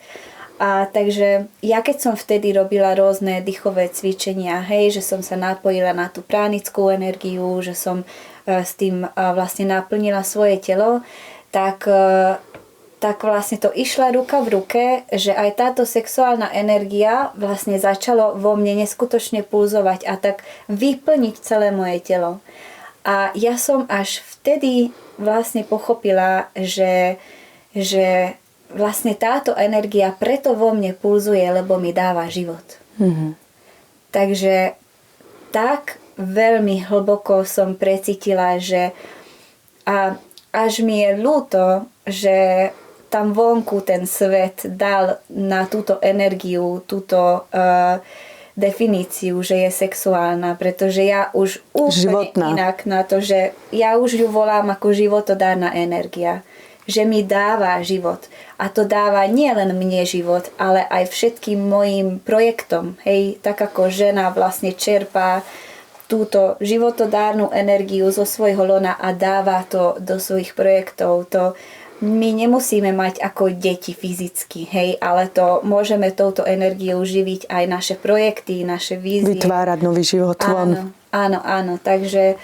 Speaker 1: A takže ja keď som vtedy robila rôzne dýchové cvičenia, hej, že som sa napojila na tú pránickú energiu, že som s tým vlastne naplnila svoje telo, tak vlastne to išla ruka v ruke, že aj táto sexuálna energia vlastne začalo vo mne neskutočne pulzovať a tak vyplniť celé moje telo. A ja som až vtedy vlastne pochopila, že vlastne táto energia preto vo mne pulzuje, lebo mi dáva život. Takže tak veľmi hlboko som precítila, že až mi je ľúto, že tam vonku ten svet dal na túto energiu, túto definíciu, že je sexuálna, pretože ja už úplne inak na to, že ja už ju volám ako životodárna energia, že mi dáva život. A to dáva nielen mne život, ale aj všetkým mojim projektom. Hej, tak ako žena vlastne čerpá túto životodárnu energiu zo svojho lona a dáva to do svojich projektov. To my nemusíme mať ako deti fyzicky, hej, ale to môžeme touto energiou živiť aj naše projekty, naše vízie.
Speaker 2: Vytvárať nový život von.
Speaker 1: Áno. Takže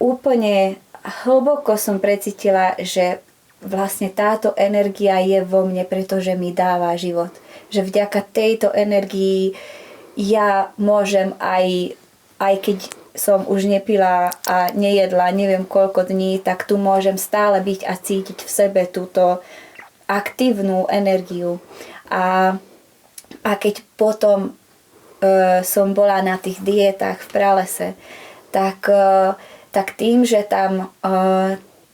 Speaker 1: úplne hlboko som precítila, že vlastne táto energia je vo mne, pretože mi dáva život. Že vďaka tejto energii ja môžem aj keď som už nepila a nejedla neviem koľko dní, tak tu môžem stále byť a cítiť v sebe túto aktívnu energiu. A keď potom som bola na tých dietách v pralese, tak tým, že tam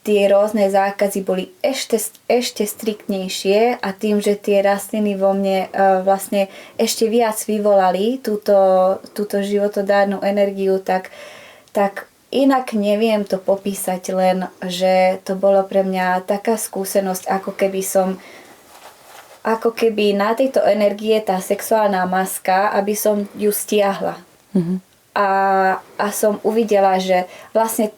Speaker 1: tie rôzne zákazy boli ešte striktnejšie a tým, že tie rastliny vo mne vlastne ešte viac vyvolali túto životodárnu energiu, tak inak neviem to popísať, len že to bolo pre mňa taká skúsenosť, ako keby na tejto energie tá sexuálna maska, aby som ju stiahla. Mm-hmm. A som uvidela, že vlastne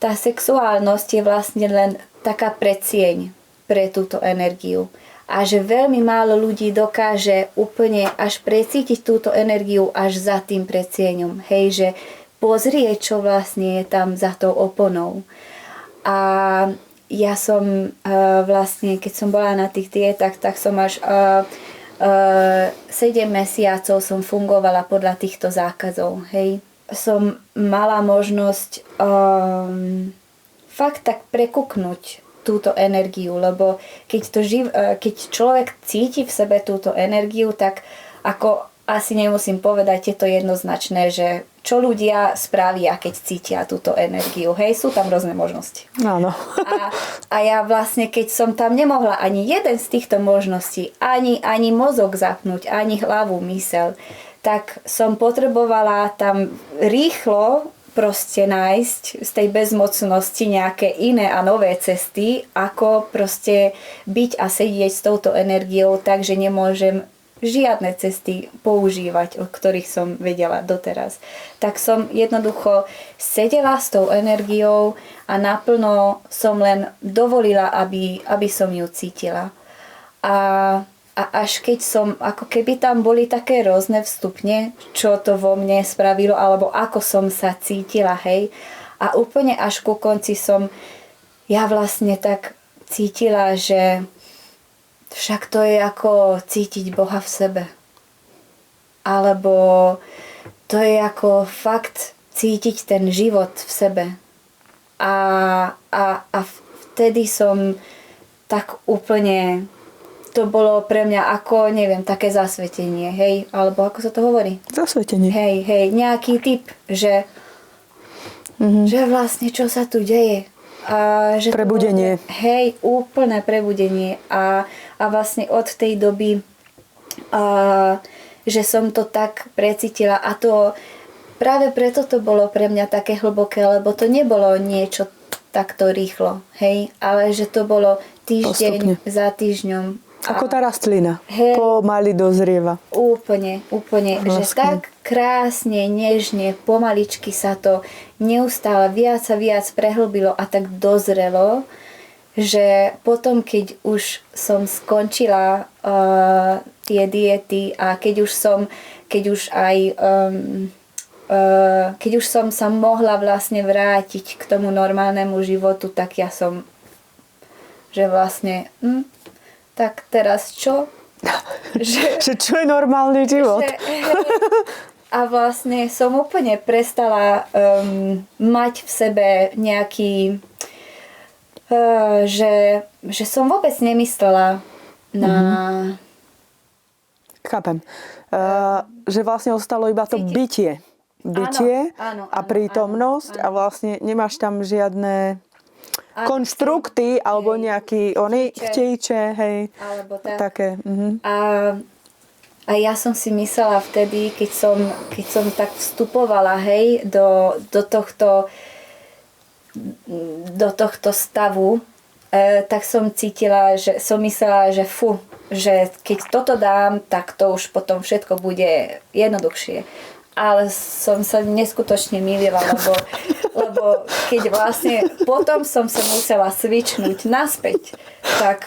Speaker 1: tá sexuálnosť je vlastne len taká predsieň pre túto energiu. A že veľmi málo ľudí dokáže úplne až precítiť túto energiu až za tým predsieňom. Hej, že pozrie, čo vlastne je tam za tou oponou. A ja som vlastne, keď som bola na tých dietách, tak som až 7 mesiacov som fungovala podľa týchto zákazov. Hej. Som mala možnosť fakt tak prekuknúť túto energiu, lebo keď človek cíti v sebe túto energiu, tak ako asi nemusím povedať, je to jednoznačné, že čo ľudia spravia, keď cítia túto energiu. Hej, sú tam rôzne možnosti.
Speaker 2: Áno.
Speaker 1: A ja vlastne, keď som tam nemohla ani jeden z týchto možností, ani mozog zapnúť, ani hlavu, myseľ, tak som potrebovala tam rýchlo proste nájsť z tej bezmocnosti nejaké iné a nové cesty, ako proste byť a sedieť s touto energiou, takže nemôžem žiadne cesty používať, o ktorých som vedela doteraz. Tak som jednoducho sedela s tou energiou a naplno som len dovolila, aby som ju cítila. A až keď ako keby tam boli také rôzne vstupne, čo to vo mne spravilo, alebo ako som sa cítila, hej. A úplne až ku konci ja vlastne tak cítila, že však to je ako cítiť Boha v sebe. Alebo to je ako fakt cítiť ten život v sebe. A vtedy som tak úplne, to bolo pre mňa ako, neviem, také zasvetenie, hej? Alebo ako sa to hovorí?
Speaker 2: Zasvetenie.
Speaker 1: Hej, nejaký typ, že vlastne čo sa tu deje. A že
Speaker 2: prebudenie.
Speaker 1: Hej, úplné prebudenie. A vlastne od tej doby, že som to tak precítila. A to práve preto to bolo pre mňa také hlboké, lebo to nebolo niečo takto rýchlo. Hej, ale že to bolo týždeň postupne za týždňom.
Speaker 2: Ako tá rastlina. Hej, pomaly dozrieva.
Speaker 1: Úplne. Vlastne. Že tak krásne, nežne, pomaličky sa to neustále viac a viac prehlbilo a tak dozrelo, že potom, keď už som skončila tie diety a keď už som sa mohla vlastne vrátiť k tomu normálnemu životu, tak ja som, že vlastne tak teraz čo?
Speaker 2: Že čo je normálny život?
Speaker 1: A vlastne som úplne prestala mať v sebe nejaký, že som vôbec nemyslela na...
Speaker 2: Chápem. Že vlastne ostalo iba to bytie.
Speaker 1: Áno,
Speaker 2: a prítomnosť
Speaker 1: áno.
Speaker 2: A vlastne nemáš tam žiadne konštrukty alebo nejaký chtejče, hej. Alebo také.
Speaker 1: A ja som si myslela vtedy, keď som tak vstupovala, hej, do tohto stavu, tak som cítila, že som myslela, že že keď toto dám, tak to už potom všetko bude jednoduchšie. ale som sa neskutočne mýlila, lebo keď vlastne potom som sa musela svičnúť naspäť, tak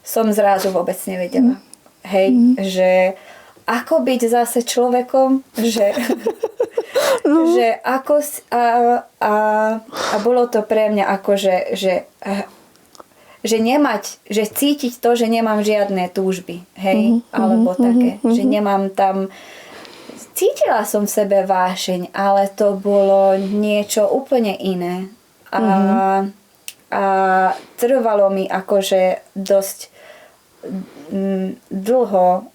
Speaker 1: som zrazu vôbec nevedela. Hej, že ako byť zase človekom, že ako a bolo to pre mňa ako, že nemať, že cítiť to, že nemám žiadne túžby, hej, alebo také, že nemám tam, cítila som v sebe vášeň, ale to bolo niečo úplne iné a trvalo mi akože dosť dlho,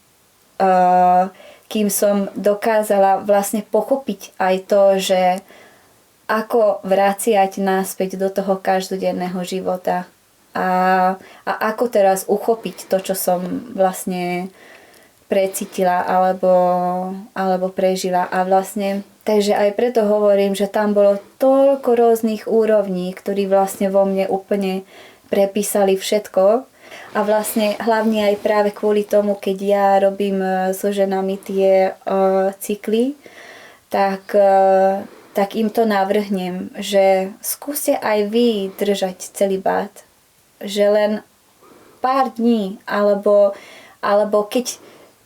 Speaker 1: kým som dokázala vlastne pochopiť aj to, že ako vraciať naspäť do toho každodenného života a ako teraz uchopiť to, čo som vlastne precítila alebo prežila a vlastne takže aj preto hovorím, že tam bolo toľko rôznych úrovní, ktorí vlastne vo mne úplne prepísali všetko. A vlastne hlavne aj práve kvôli tomu, keď ja robím so ženami tie cykly, tak im to navrhnem, že skúste aj vy držať celibát. Že len pár dní, alebo keď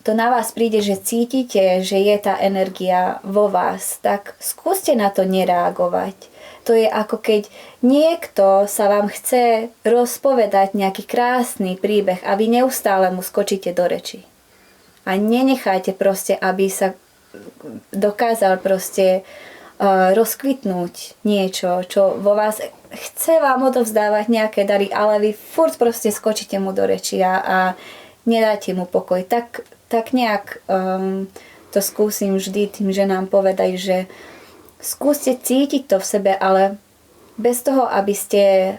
Speaker 1: to na vás príde, že cítite, že je tá energia vo vás, tak skúste na to nereagovať. To je ako keď niekto sa vám chce rozpovedať nejaký krásny príbeh a vy neustále mu skočíte do reči. A nenechajte proste, aby sa dokázal proste rozkvitnúť niečo, čo vo vás chce vám odovzdávať nejaké dary, ale vy furt proste skočíte mu do reči a nedáte mu pokoj. Tak nejak to skúsim vždy tým ženám povedať, že skúste cítiť to v sebe, ale bez toho, aby ste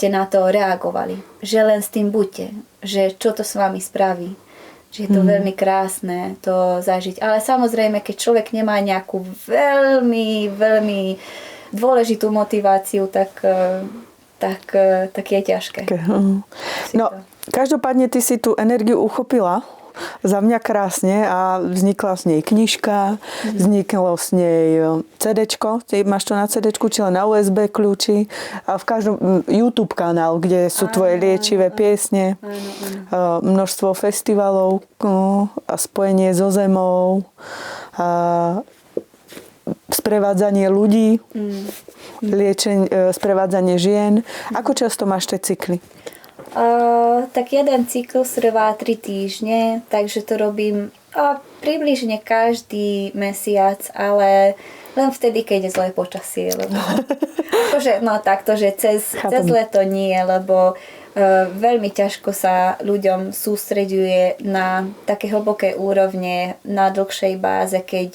Speaker 1: na to reagovali. Že len s tým buďte. Že čo to s vami spraví. Že je to veľmi krásne to zažiť. Ale samozrejme, keď človek nemá nejakú veľmi, veľmi dôležitú motiváciu, tak je ťažké.
Speaker 2: No, každopádne ty si tú energiu uchopila za mňa krásne a vznikla z nej knižka, vzniklo z nej CDčko, ty máš to na CDčku, či len na USB kľúči a v každom YouTube kanál, kde sú tvoje liečivé piesne, množstvo festivalov a spojenie so zemou, a sprevádzanie ľudí, sprevádzanie žien. Ako často máš tie cykly?
Speaker 1: Tak jeden cyklus trvá 3 týždne, takže to robím približne každý mesiac, ale len vtedy, keď je zlé počasie. Lebo, že cez leto nie, lebo veľmi ťažko sa ľuďom sústreďuje na také hlboké úrovne, na dlhšej báze, keď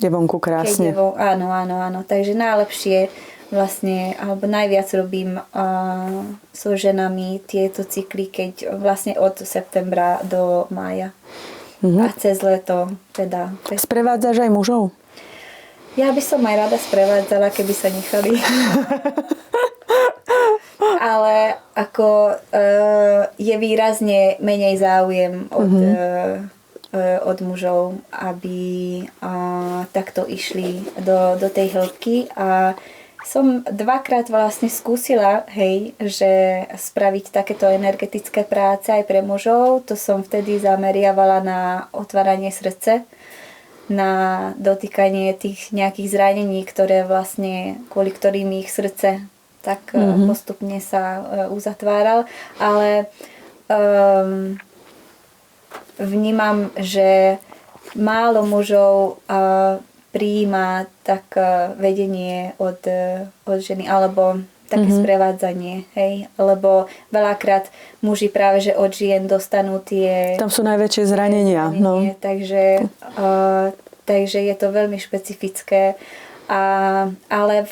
Speaker 2: je vonku krásne.
Speaker 1: Áno. Takže najlepšie vlastne, alebo najviac robím so ženami tieto cykly, keď vlastne od septembra do mája. A cez leto teda.
Speaker 2: Sprevádzaš aj mužov?
Speaker 1: Ja by som aj rada sprevádzala, keby sa nechali. Ale ako je výrazne menej záujem od mužov, aby takto išli do tej hĺbky a som 2-krát vlastne skúsila, že spraviť takéto energetické práce aj pre mužov. To som vtedy zameriavala na otváranie srdce, na dotýkanie tých nejakých zranení, ktoré vlastne, kvôli ktorým ich srdce tak postupne sa uzatváral. Ale vnímam, že málo mužov prijíma tak vedenie od ženy, alebo také sprevádzanie, hej? Lebo veľakrát muži práve, že od žien dostanú tie...
Speaker 2: Tam sú najväčšie zranenia. No.
Speaker 1: Takže je to veľmi špecifické. Ale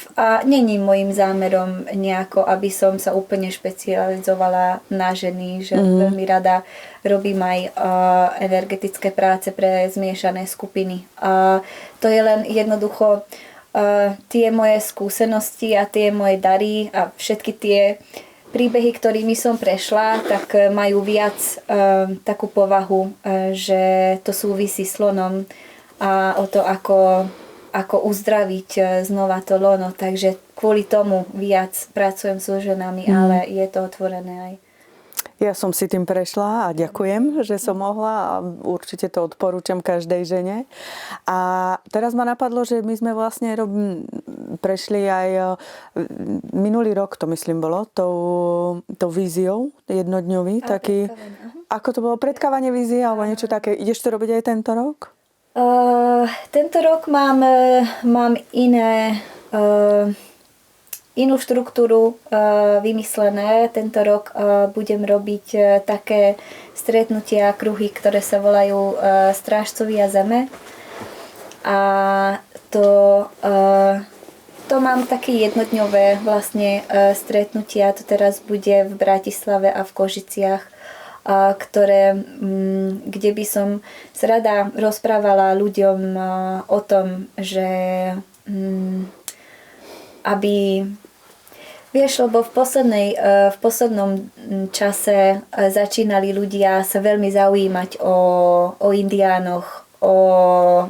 Speaker 1: není môjim zámerom nejako, aby som sa úplne špecializovala na ženy, že veľmi rada robím aj energetické práce pre zmiešané skupiny. To je len jednoducho tie moje skúsenosti a tie moje dary a všetky tie príbehy, ktorými som prešla, tak majú viac takú povahu, že to súvisí s slonom a o to, ako uzdraviť znova to lono. Takže kvôli tomu viac pracujem so ženami, ale je to otvorené aj.
Speaker 2: Ja som si tým prešla a ďakujem, že som mohla a určite to odporúčam každej žene. A teraz ma napadlo, že my sme vlastne prešli aj minulý rok, to myslím bolo, tou víziou jednodňový. Taký, ako to bolo? Predkávanie vízie alebo niečo také. Ideš to robiť aj tento rok?
Speaker 1: Tento rok mám inú štruktúru vymyslené. Tento rok budem robiť také stretnutia, kruhy, ktoré sa volajú Strážcovia zeme. A to mám také jednodňové vlastne stretnutia. To teraz bude v Bratislave a v Košiciach, kde by som sa rada rozprávala ľuďom o tom, že aby vieš, lebo v poslednom čase začínali ľudia sa veľmi zaujímať o indiánoch, o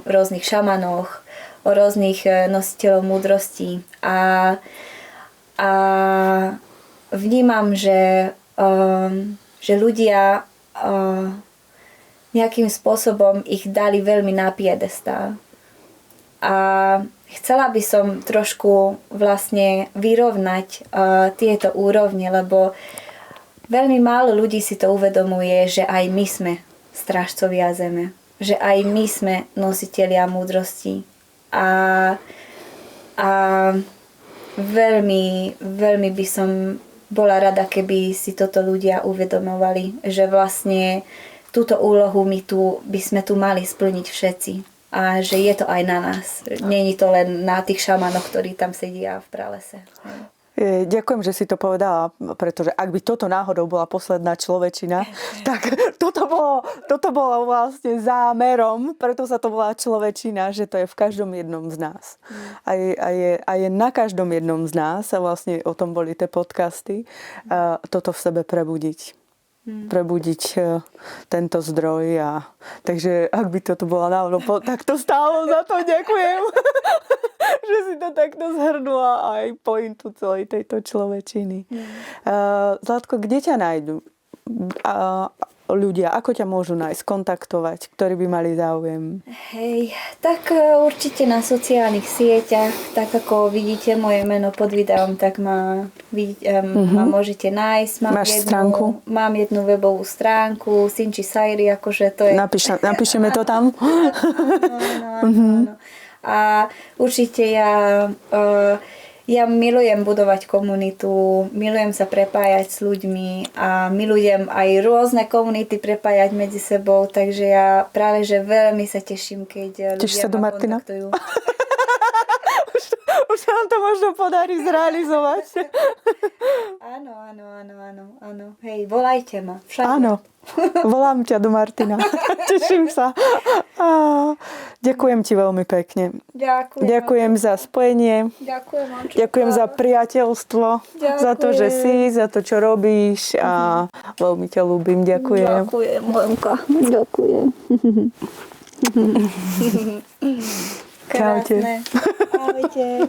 Speaker 1: rôznych šamanoch, o rôznych nositeľov múdrosti a vnímam, že ľudia nejakým spôsobom ich dali veľmi na piedestál. A chcela by som trošku vlastne vyrovnať tieto úrovne, lebo veľmi málo ľudí si to uvedomuje, že aj my sme strážcovia zeme, že aj my sme nositelia múdrosti. A veľmi, veľmi by som bola rada, keby si toto ľudia uvedomovali, že vlastne túto úlohu by sme tu mali splniť všetci. A že je to aj na nás. Není to len na tých šamanoch, ktorí tam sedia v pralese.
Speaker 2: Ďakujem, že si to povedala, pretože ak by toto náhodou bola posledná človečina, tak toto bolo vlastne zámerom, preto sa to volá človečina, že to je v každom jednom z nás. A je na každom jednom z nás, a vlastne o tom boli tie podcasty, toto v sebe prebudiť. Prebudiť tento zdroj. Takže ak by toto bola náhodou, tak to stálo za to. Ďakujem, že si to takto zhrnula aj pointu celej tejto človečiny. Zlatko, kde ťa nájdu ľudia? Ako ťa môžu nájsť, kontaktovať? Ktorí by mali záujem?
Speaker 1: Hej, tak určite na sociálnych sieťach. Tak ako vidíte moje meno pod videom, tak ma môžete nájsť. Mám jednu webovú stránku, Sinchi Sairi, akože to je...
Speaker 2: Napíšeme to tam?
Speaker 1: Áno. A určite ja milujem budovať komunitu, milujem sa prepájať s ľuďmi a milujem aj rôzne komunity prepájať medzi sebou, takže ja práve že veľmi sa teším, keď ľudia ma kontaktujú.
Speaker 2: Už sa nám to možno podarí zrealizovať.
Speaker 1: Áno. Hej, volajte ma. Všade.
Speaker 2: Áno, volám ťa do Martina. Teším sa. Ďakujem ti veľmi pekne. Ďakujem za spojenie. Ďakujem za priateľstvo. Za to, že si, za to, čo robíš a veľmi ťa ľúbim. Ďakujem.
Speaker 1: Ďakujem, Lenka. Ďakujem.
Speaker 2: Čaute.
Speaker 1: Krásne. Ahojte.